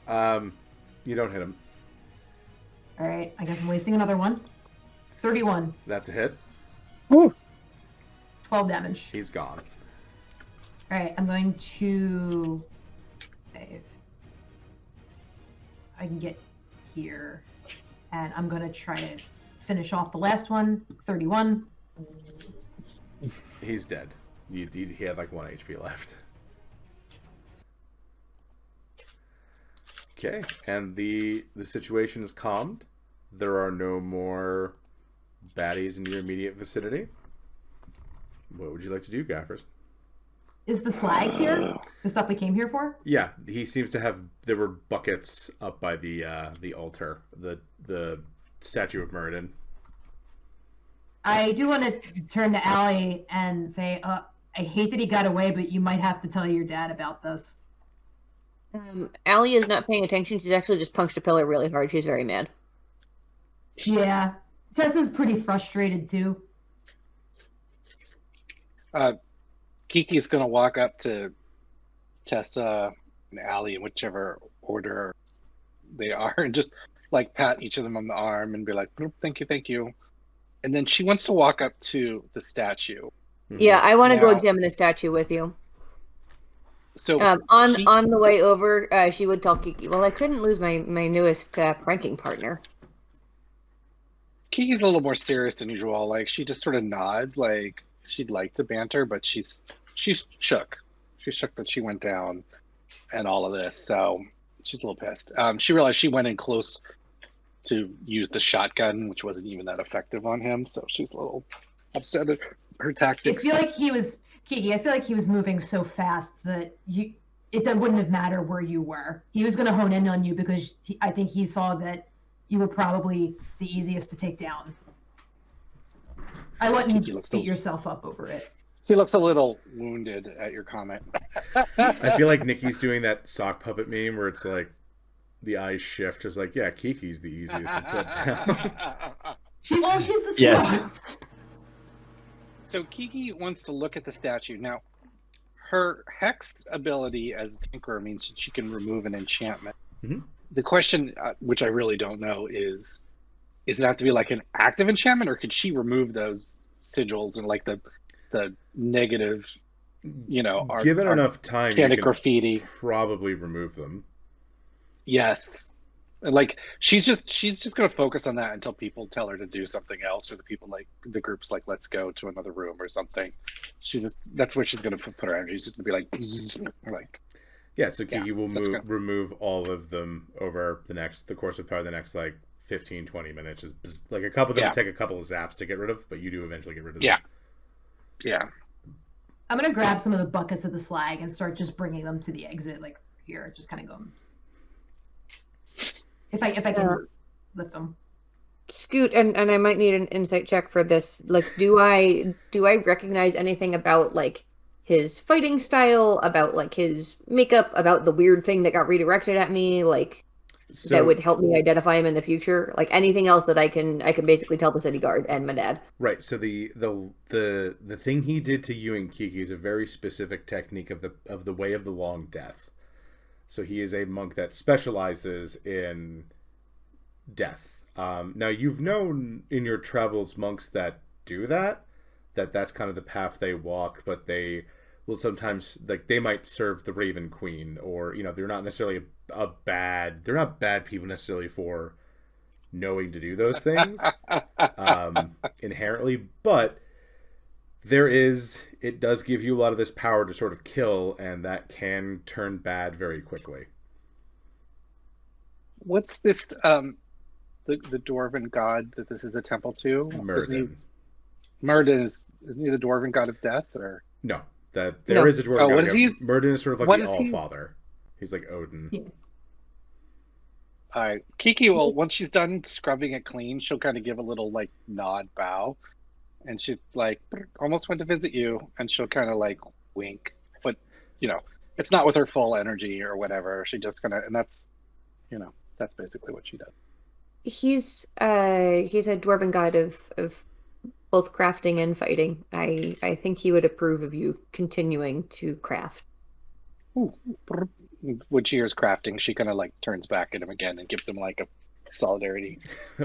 You don't hit him. All right. I guess I'm wasting another one. 31. That's a hit. 12 damage. He's gone. All right. I'm going to save. I can get here. And I'm going to try to finish off the last one. 31. He's dead. He had like 1 HP left. Okay, and the situation is calmed. There are no more baddies in your immediate vicinity. What would you like to do, Gaffers? Is the slag here? The stuff we came here for? Yeah, he seems to have. There were buckets up by the altar, the Statue of Muradin. I do want to turn to Allie and say, I hate that he got away, but you might have to tell your dad about this. Allie is not paying attention. She's actually just punched a pillar really hard. She's very mad. Yeah. Tessa's pretty frustrated, too. Kiki's going to walk up to Tessa and Allie in whichever order they are and just like pat each of them on the arm and be like, thank you. And then she wants to walk up to the statue. Mm-hmm. Yeah, I want to go Now- examine the statue with you. So on the way over, she would tell Kiki, well, I couldn't lose my newest pranking partner. Kiki's a little more serious than usual. Like she just sort of nods, like she'd like to banter, but she's shook. She's shook that she went down and all of this, so she's a little pissed. She realized she went in close to use the shotgun, which wasn't even that effective on him, so she's a little upset at her tactics. I feel like he was moving so fast that it wouldn't have mattered where you were. He was going to hone in on you because I think he saw that you were probably the easiest to take down. I wouldn't beat yourself up over it. He looks a little wounded at your comment. I feel like Nikki's doing that sock puppet meme where it's like the eyes shift. It's like, yeah, Kiki's the easiest to put down. She's the Yes. smartest. So Kiki wants to look at the statue. Now, her Hex ability as a Tinkerer means she can remove an enchantment. Mm-hmm. The question, which I really don't know, is it have to be like an active enchantment, or could she remove those sigils and like the negative, Given enough time, you can graffiti? probably remove them. Yes. Like she's just gonna focus on that until people tell her to do something else, or the group's like, let's go to another room or something. That's where she's gonna put her energy. She's just gonna be like, like. Yeah, so Kiki will remove all of them over the course of probably the next like 15, 20 minutes. Just like a couple of them take a couple of zaps to get rid of, but you do eventually get rid of them. Yeah. I'm going to grab some of the buckets of the slag and start just bringing them to the exit, like here, just kind of going. If I can lift them. Scoot, and I might need an insight check for this. Like, do I recognize anything about like his fighting style, about like his makeup, about the weird thing that got redirected at me, like that would help me identify him in the future? Like anything else that I can basically tell the city guard and my dad. Right. So the thing he did to you and Kiki is a very specific technique of the Way of the Long Death. So he is a monk that specializes in death. Now you've known in your travels monks that do that's kind of the path they walk, but they will sometimes, like, they might serve the Raven Queen, or they're not necessarily they're not bad people necessarily for knowing to do those things inherently, but it does give you a lot of this power to sort of kill, and that can turn bad very quickly. What's this the dwarven god that this is a temple to? Muradin. Muradin isn't he the dwarven god of death, or No, that there is a dwarven god. what is he? Muradin is sort of What like the is he? All-Father. He's like Odin. Yeah. All right, Kiki will, once she's done scrubbing it clean, she'll kind of give a little like nod bow, and she's like, almost went to visit you, and she'll kind of like wink, but it's not with her full energy or whatever. She just and that's that's basically what she does. He's a dwarven god of both crafting and fighting. I think he would approve of you continuing to craft. Ooh. When she hears crafting, she kind of like turns back at him again and gives him like a solidarity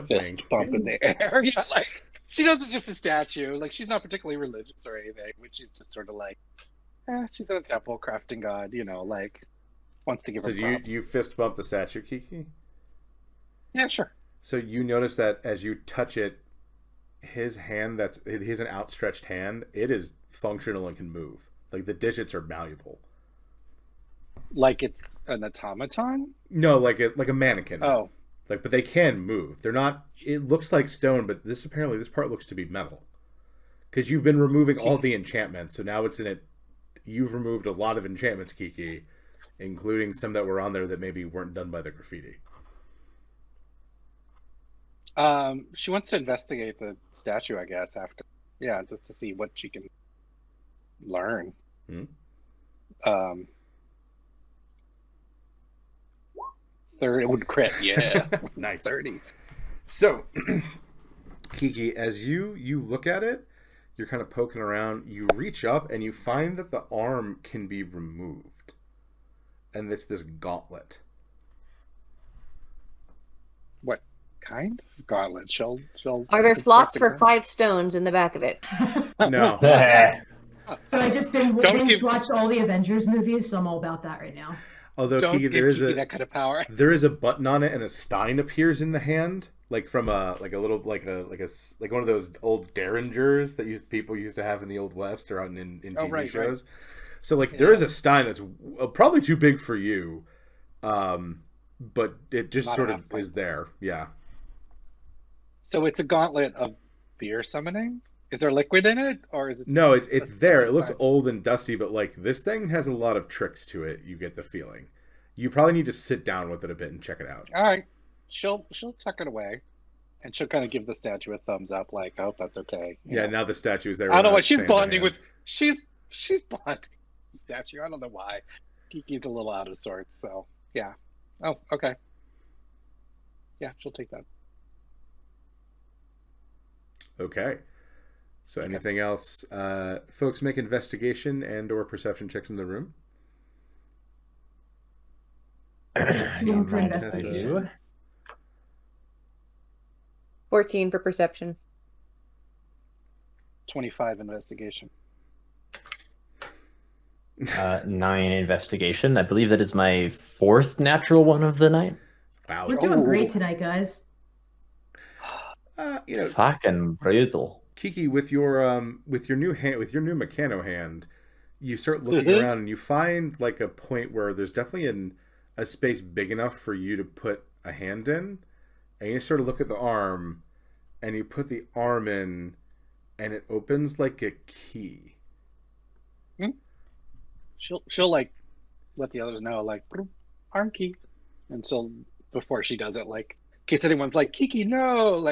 fist bump in the air. Yeah, like she knows it's just a statue. Like she's not particularly religious or anything, but she's just sort of like, she's in a temple, crafting god. Like wants to give her props. So you fist bump the statue, Kiki? Yeah, sure. So you notice that as you touch it, his hand he's an outstretched hand. It is functional and can move. Like the digits are malleable. Like it's an automaton? No, like a mannequin. Oh. But they can move. They're not. It looks like stone, but this part looks to be metal. Because you've been removing all the enchantments, so now it's in it. You've removed a lot of enchantments, Kiki, including some that were on there that maybe weren't done by the graffiti. She wants to investigate the statue, I guess, after. Yeah, just to see what she can learn. Mm-hmm. 30 would crit, yeah. Nice. 30. So, Kiki, as you look at it, you're kind of poking around, you reach up and you find that the arm can be removed. And it's this gauntlet. What kind of gauntlet? She'll Are there slots for her. 5 stones in the back of it? No. So I just binge watched all the Avengers movies, so I'm all about that right now. Although Don't Kiki, give Kiki that kind of power. There is a button on it, and a stein appears in the hand, like from one of those old derringers that people used to have in the Old West or in TV shows. Right. So there is a stein that's probably too big for you, but it just Not sort of is there. Yeah. So it's a gauntlet of fear summoning. Is there liquid in it, or is it? No, it's there. It looks old and dusty, but this thing has a lot of tricks to it. You get the feeling. You probably need to sit down with it a bit and check it out. All right, she'll tuck it away, and she'll kind of give the statue a thumbs up, like, "I hope that's okay." Yeah, now the statue is there. I don't know what she's bonding with. She's bonding with the statue. I don't know why. Kiki's a little out of sorts, so yeah. Oh, okay. Yeah, she'll take that. Okay. So anything else? Folks, make investigation and or perception checks in the room. 14 for investigation. 14 for perception. 25 investigation. 9 investigation. I believe that is my 4th natural one of the night. Wow. We're doing great tonight, guys. Fucking brutal. Kiki, with your new Meccano hand, you start looking around and you find a point where there's definitely a space big enough for you to put a hand in, and you sort of look at the arm, and you put the arm in, and it opens like a key. She'll let the others know, arm key, and so before she does it, in case anyone's like, Kiki, no,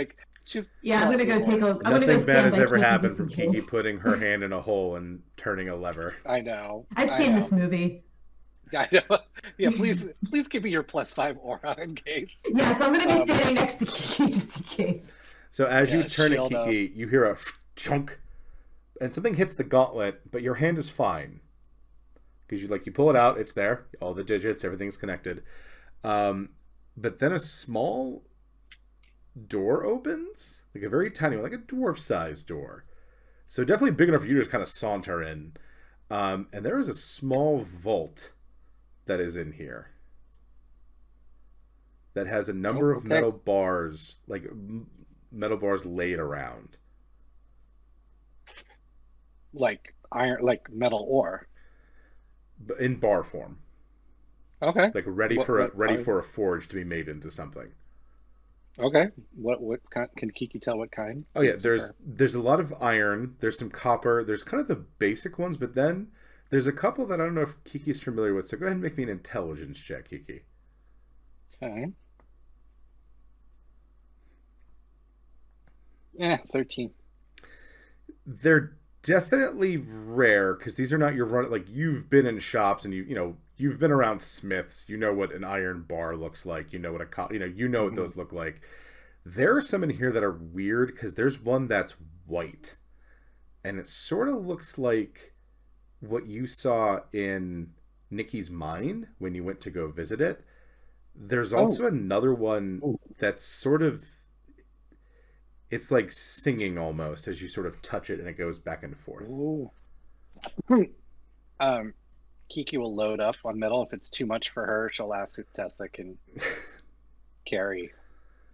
she's I'm gonna go take a. Nothing bad has ever happened from Kiki putting her hand in a hole and turning a lever. I know. I've seen this movie. I know. Yeah, please give me your +5 aura in case. Yeah, so I'm gonna be standing next to Kiki just in case. So as you turn it, Kiki, you hear a chunk, and something hits the gauntlet, but your hand is fine. Because you pull it out, it's there, all the digits, everything's connected. But then a small door opens, a very tiny one, like a dwarf-sized door. So definitely big enough for you to just kind of saunter in. And there is a small vault that is in here that has a number of metal bars, metal bars laid around. Like iron, like metal ore. In bar form. Okay. Ready for a forge to be made into something. Okay. What kind, can Kiki tell what kind? Oh yeah, Pieces there's a lot of iron. There's some copper. There's kind of the basic ones, but then there's a couple that I don't know if Kiki's familiar with. So go ahead and make me an intelligence check, Kiki. Okay. Yeah, 13. They're definitely rare because these are not your run. Like you've been in shops and you've been around smiths. You know what an iron bar looks like. You know what what those look like. There are some in here that are weird because there's one that's white, and it sort of looks like what you saw in Nikki's mine when you went to go visit it. There's also another one that's sort of, it's like singing almost as you sort of touch it and it goes back and forth. Ooh. Kiki will load up on metal. If it's too much for her, she'll ask if Tessa can carry.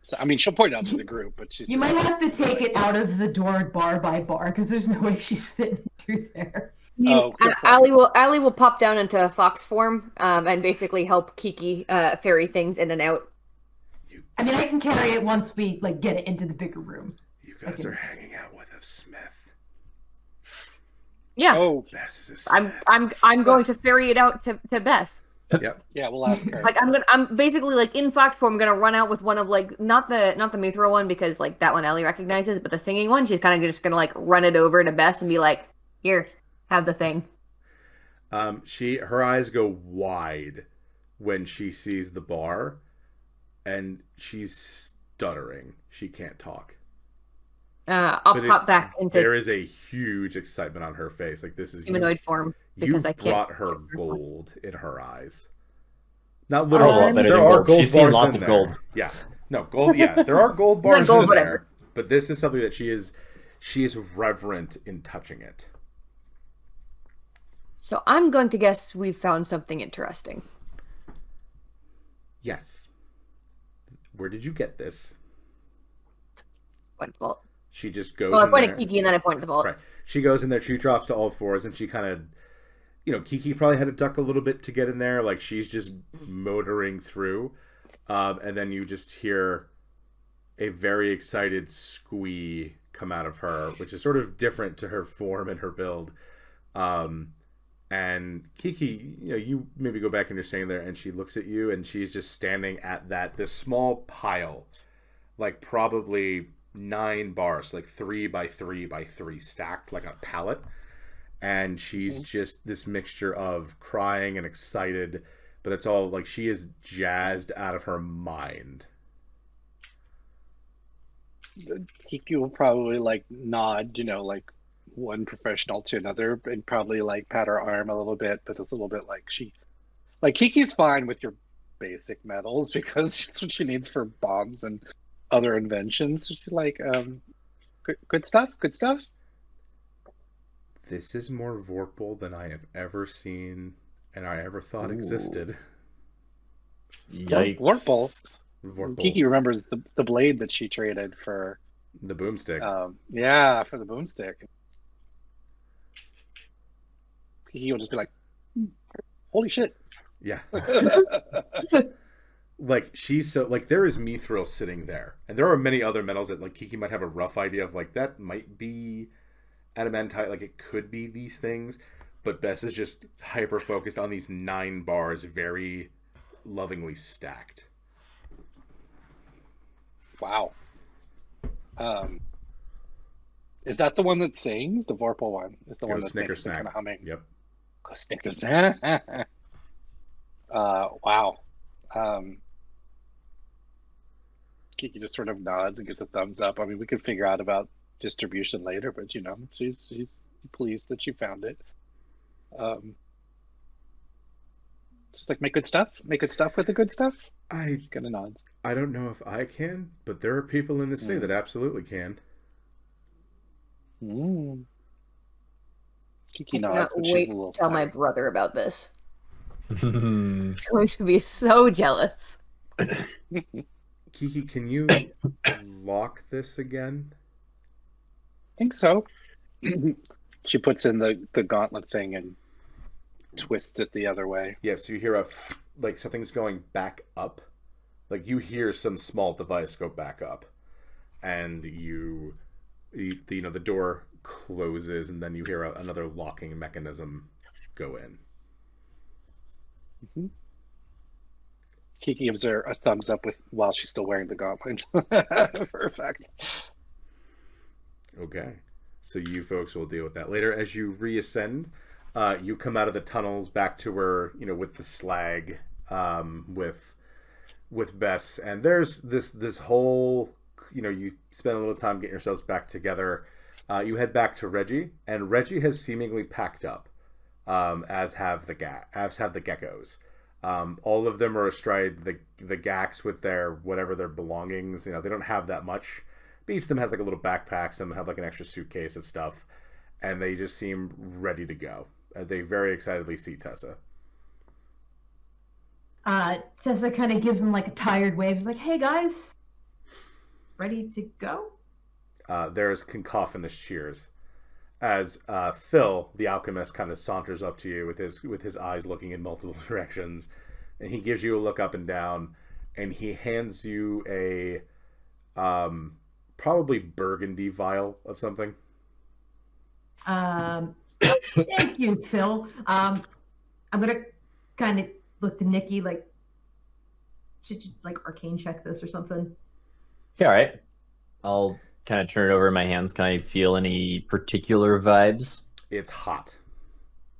So, I mean, she'll point it out to the group, but she's. You might have to take it out of the door bar by bar because there's no way she's fitting through there. Oh, good point. Allie will pop down into fox form and basically help Kiki ferry things in and out. I mean, I can carry it once we get it into the bigger room. You guys are hanging out with a smith. Yeah. Oh, Bess is a smith. I'm going to ferry it out to Bess. Yep. yeah, we'll ask her. I'm basically in fox form gonna run out with one of not the mithril one because that one Ellie recognizes, but the singing one, she's kind of just gonna run it over to Bess and be like, here, have the thing. Her eyes go wide when she sees the bar, and she's stuttering. She can't talk. I'll pop back into There is a huge excitement on her face. This is humanoid form because I can't. Brought her gold in her eyes. Not literal. There are gold She's bars seen lots in of there. gold. Yeah. No, gold. Yeah, there are gold bars gold, in whatever. there. But this is something that she is reverent in touching it. So I'm going to guess we've found something interesting. Yes. Where did you get this? Point the vault. She just goes. Well, I in pointed there. Kiki and then I pointed the vault. Right. She goes in there. She drops to all fours, and she kind of, Kiki probably had to duck a little bit to get in there. She's just motoring through, and then you just hear a very excited squee come out of her, which is sort of different to her form and her build. And Kiki, you maybe go back and you're standing there, and she looks at you, and she's just standing at this small pile, probably 9 bars, 3 by 3 by 3 stacked like a pallet. And she's just this mixture of crying and excited, but it's all she is jazzed out of her mind. Kiki will probably nod, one professional to another, and probably pat her arm a little bit, but it's a little bit Kiki's fine with your basic metals because that's what she needs for bombs and other inventions. She's good stuff. This is more Vorpal than I have ever seen and I ever thought existed. Yikes. Vorpal. Vorpal. Kiki remembers the blade that she traded for The boomstick. Yeah, for the boomstick. Kiki will just be like, holy shit. Yeah. She's so there is mithril sitting there, and there are many other metals that Kiki might have a rough idea of that might be adamantite, it could be these things, but Bess is just hyper focused on these 9 bars, very lovingly stacked. Wow. Is that the one that sings? The Vorpal one is the one that's Snicker making the snack. kind of humming. Yep. Go Snicker snack. Wow. Kiki just sort of nods and gives a thumbs up. I mean, we could figure out about distribution later, but she's pleased that you found it. Just make good stuff with the good stuff. She kind of nods. I don't know if I can, but there are people in the city that absolutely can. Kiki I nods, cannot but she's wait a little to tell my tired. brother about this. He's going to be so jealous. Kiki, can you lock this again? I think so. She puts in the gauntlet thing and twists it the other way. Yeah, so you hear something's going back up, like you hear some small device go back up, and the door closes, and then you hear another locking mechanism go in. Mm-hmm. Kiki gives her a thumbs up while she's still wearing the gauntlet. Perfect. Okay, so you folks will deal with that later. As you reascend, you come out of the tunnels back to where, with the slag, with Bess, and there's this whole, you spend a little time getting yourselves back together. You head back to Reggie, and Reggie has seemingly packed up, as have the geckos. All of them are astride the Gax with whatever their belongings. They don't have that much. But each of them has like a little backpack. Some have like an extra suitcase of stuff, and they just seem ready to go. They very excitedly see Tessa. Tessa kind of gives them like a tired wave. She's like, "Hey guys, ready to go?" There's cacophonous cheers as Phil, the alchemist, kind of saunters up to you with his eyes looking in multiple directions, and he gives you a look up and down, and he hands you a probably burgundy vial of something. Thank you, Phil. I'm gonna kind of look to Nikki like, should you like arcane check this or something? Yeah, all right. I'll kind of turn it over in my hands. Can I feel any particular vibes? It's hot.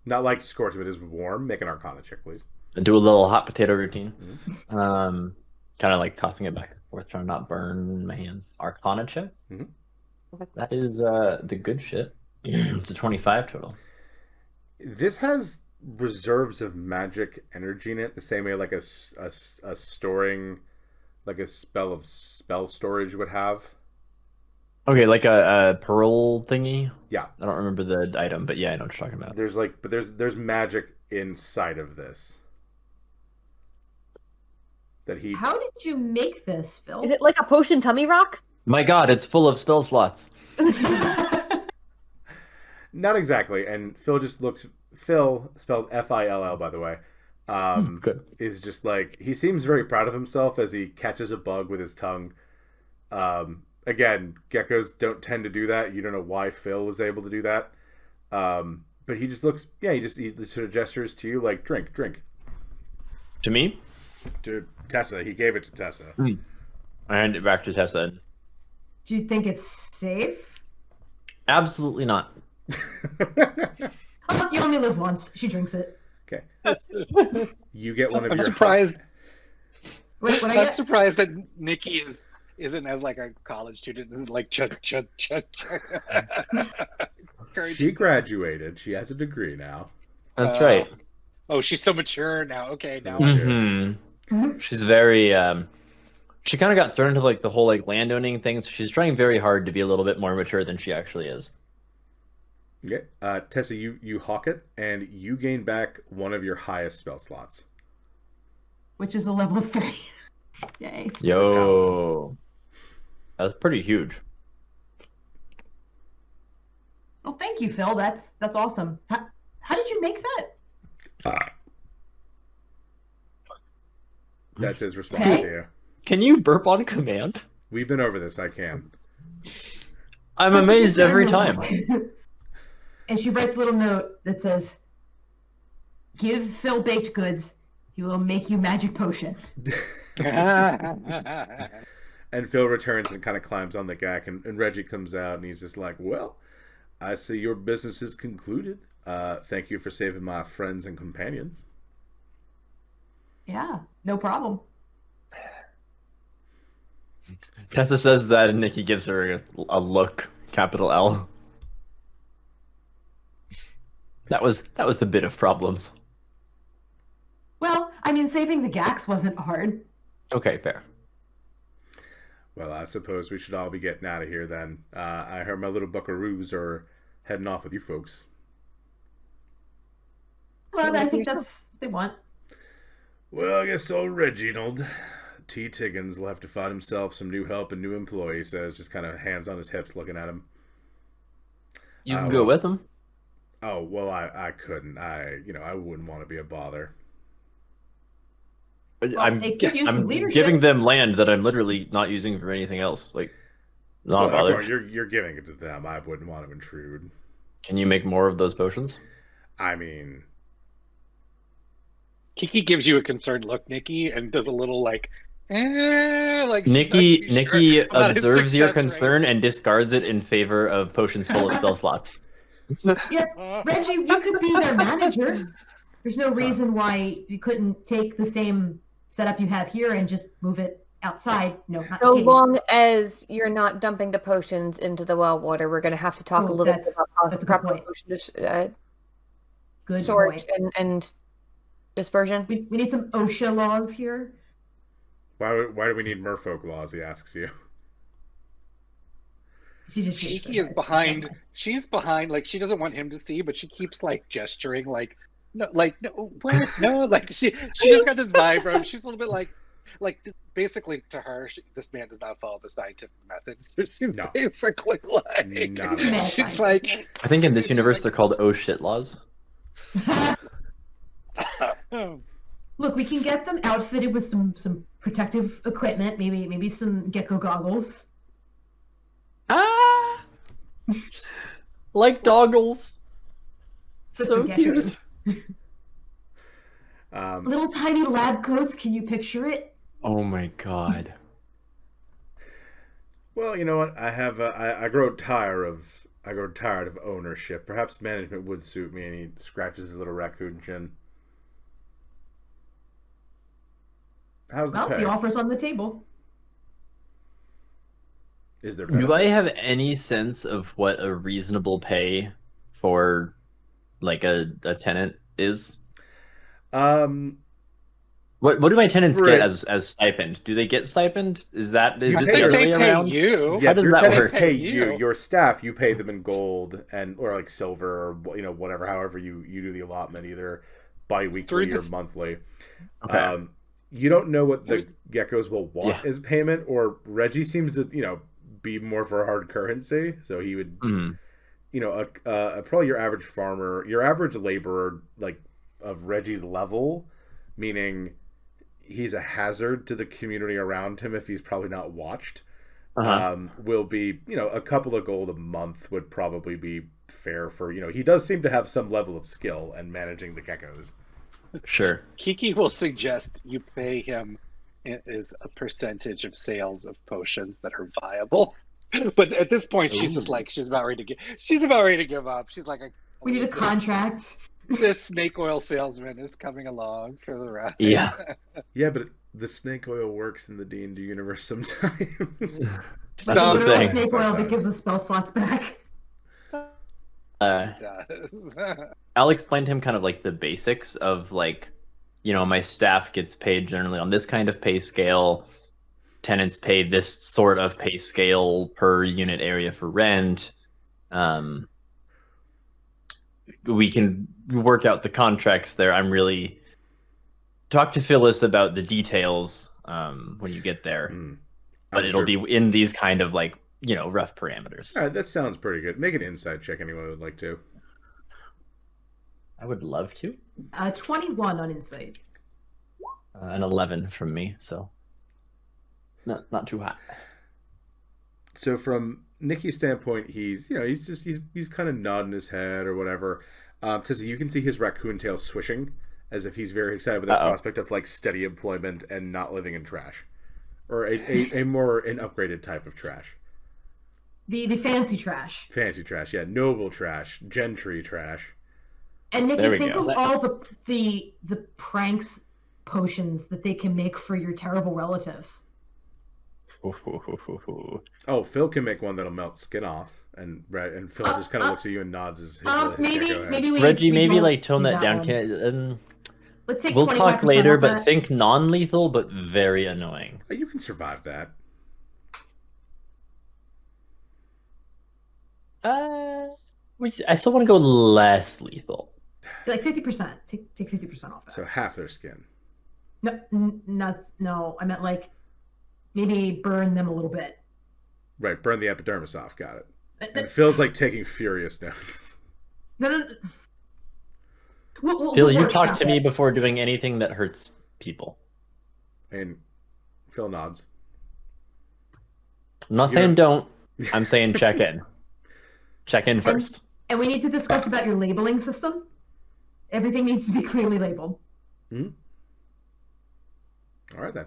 Not like scorching, but it's warm. Make an arcana check, please. And do a little hot potato routine. Mm-hmm. Kind of like tossing it back and forth, trying to not burn my hands. Arcana check. Mm-hmm. That is the good shit. It's a 25 total. This has reserves of magic energy in it, the same way like a storing, like a spell storage would have. Okay, like a pearl thingy. Yeah, I don't remember the item, but yeah, I know what you're talking about. There's magic inside of this. How did you make this, Phil? Is it like a potion tummy rock? My God, it's full of spell slots. Not exactly, and Phil just looks. Phil, spelled Fill, by the way, Good. is just like, he seems very proud of himself as he catches a bug with his tongue. Again, geckos don't tend to do that. You don't know why Phil is able to do that. But he just looks, he sort of gestures to you like, drink. To me? To Tessa. He gave it to Tessa. I hand it back to Tessa. Do you think it's safe? Absolutely not. Oh, you only live once. She drinks it. Okay. You get one of I'm your... surprised. Wait, what I I'm get? surprised that Nikki isn't as like a college student. This is like chug. She graduated. She has a degree now. That's right. Oh, she's so mature now. Okay, now. Mm-hmm. She's very she kind of got thrown into like the whole like landowning thing, so she's trying very hard to be a little bit more mature than she actually is. Okay. Tessa, you hawk it, and you gain back one of your highest spell slots. Which is a level 3. Yay. Yo. That's pretty huge. Well, thank you, Phil. That's awesome. How did you make that? That's his response to you. Can you burp on command? We've been over this. I can. I'm amazed every time. And she writes a little note that says, "Give Phil baked goods. He will make you magic potion." And Phil returns and kind of climbs on the gack, and Reggie comes out, and he's just like, "Well, I see your business is concluded. Thank you for saving my friends and companions." Yeah, no problem. Tessa says that, and Nikki gives her a look, capital L. That was the bit of problems. Well, I mean, saving the Gax wasn't hard. Okay, fair. Well, I suppose we should all be getting out of here then. I heard my little buckaroos are heading off with you folks. Well, I think that's what they want. Well, I guess old Reginald T. Tiggins will have to find himself some new help and new employee, he says, just kind of hands on his hips looking at him. You can go with him. Oh, well, I couldn't. I wouldn't want to be a bother. I'm they could use some I'm leadership. giving them land that I'm literally not using for anything else. Like, not Well, bothered. you're giving it to them. I wouldn't want to intrude. Can you make more of those potions? I mean, Kiki gives you a concerned look, Nikki, and does a little like she's Nikki not too Nikki sure about his observes your success concern and discards it in favor of potions full of spell slots. Yeah, rate. Reggie, you could be their manager. There's no reason why you couldn't take the same setup you have here and just move it outside. No, not So the cave. long as you're not dumping the potions into the well water, we're going to have to talk Oh, a little bit that's about a good proper point. potion Good storage point. and dispersion. We need some OSHA laws here. why do we need merfolk laws? He asks you. She just Kiki is behind. She's behind. Like she doesn't want him to see, but she keeps like gesturing, like no, what? No, like she just got this vibe from him. She's a little bit like basically to her, this man does not follow the scientific methods. So she's No. basically like, Not at all. she's like, I think in this universe they're called oh shit laws. Look, we can get them outfitted with some protective equipment, maybe some gecko goggles. Ah, like so geckos. cute. Little tiny lab coats. Can you picture it? Oh my god. Well, you know what? I grow tired of ownership. Perhaps management would suit me. And he scratches his little raccoon chin. How's the Well, pay? the offer's on the table. Is there? Do I benefits? have any sense of what a reasonable pay for like a tenant is? What do my tenants For get a- as stipend? Do they get stipend? Is it You I the think pay- other they way pay around? you. Yeah, does your that tenants work? pay You. you. Your staff, you pay them in gold or like silver or whatever. However you do the allotment, either bi-weekly Through or the- monthly. Okay. You don't know what the geckos will want Yeah. as payment, or Reggie seems to be more for hard currency, so he would Mm. probably your average farmer, your average laborer, like of Reggie's level, meaning he's a hazard to the community around him if he's probably not watched. Uh-huh. Will be a couple of gold a month would probably be fair for he does seem to have some level of skill in managing the geckos. Sure. Kiki will suggest you pay him as a percentage of sales of potions that are viable. But at this point, she's just Ooh. like she's about ready to give up. She's like, We need a contract. This snake oil salesman is coming along for the ride. Yeah. Yeah, but the snake oil works in the D&D universe sometimes. That's It's the Stop. literally thing. snake oil that gives us spell slots back. It does. I'll explain to him kind of like the basics of like, my staff gets paid generally on this kind of pay scale. Tenants pay this sort of pay scale per unit area for rent. We can work out the contracts there. I'm really talk to Phyllis about the details when you get there, but it'll be in these kind of like rough parameters. All right, that sounds pretty good. Make an insight check. Anyone would like to? I would love to. 21 on insight. An 11 from me, so not too hot. So from Nikki's standpoint, he's he's kind of nodding his head or whatever. Tessa, you can see his raccoon tail swishing as if he's very excited with the prospect of like steady employment and not living in trash, or a more an upgraded type of trash. The fancy trash. Fancy trash, yeah, noble trash, gentry trash. And There we Nikki, think go. of all the pranks potions that they can make for your terrible relatives. Oh, Phil can make one that'll melt skin off, and Phil just kind of looks at you and nods his gecko head. Reggie, maybe don't like tone do that down. one. Let's take We'll talk 25% later, off but that. think non-lethal, but very annoying. You can survive that. I still want to go less lethal. Like 50%. Take 50% off that. So half their skin. No, I meant like maybe burn them a little bit. Right, burn the epidermis off. Got it. And Phil's like taking furious notes. No. Phil, you We'll talk workshop to me it. before doing anything that hurts people. And Phil nods. I'm not saying don't. I'm saying check in. Check in first. And we need to discuss about your labeling system. Everything needs to be clearly labeled. Mm-hmm. All right then.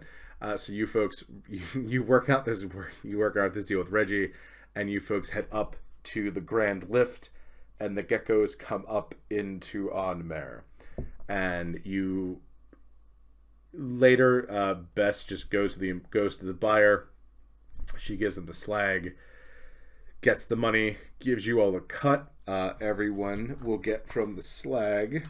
So you folks, you work out this deal with Reggie, and you folks head up to the Grand Lift, and the geckos come up into Onmare, and you later Bess just goes to the buyer. She gives him the slag, gets the money, gives you all a cut. Everyone will get from the slag.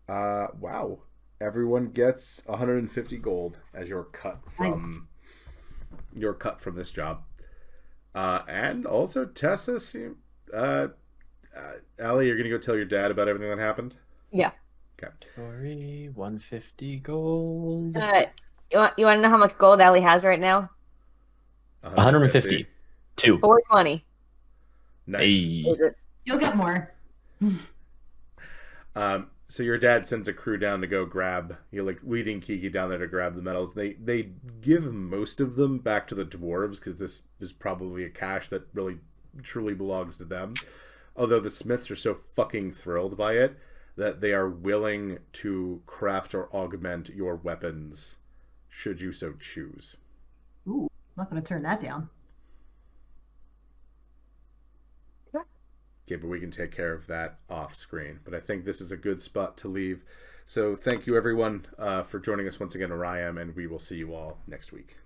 Wow. Everyone gets 150 gold as your cut from this job. And also Tessa, Allie, you're gonna go tell your dad about everything that happened? Yeah. Okay. Sorry, 150 gold. You want to know how much gold Allie has right now? 150. 2. 420. Nice. Hey. You'll get more. So your dad sends a crew down to go grab, leading Kiki down there to grab the medals. They give most of them back to the dwarves because this is probably a cache that really truly belongs to them. Although the smiths are so fucking thrilled by it that they are willing to craft or augment your weapons should you so choose. Ooh, not going to turn that down. Okay, but we can take care of that off screen. But I think this is a good spot to leave. So thank you everyone for joining us once again, Oriam, and we will see you all next week.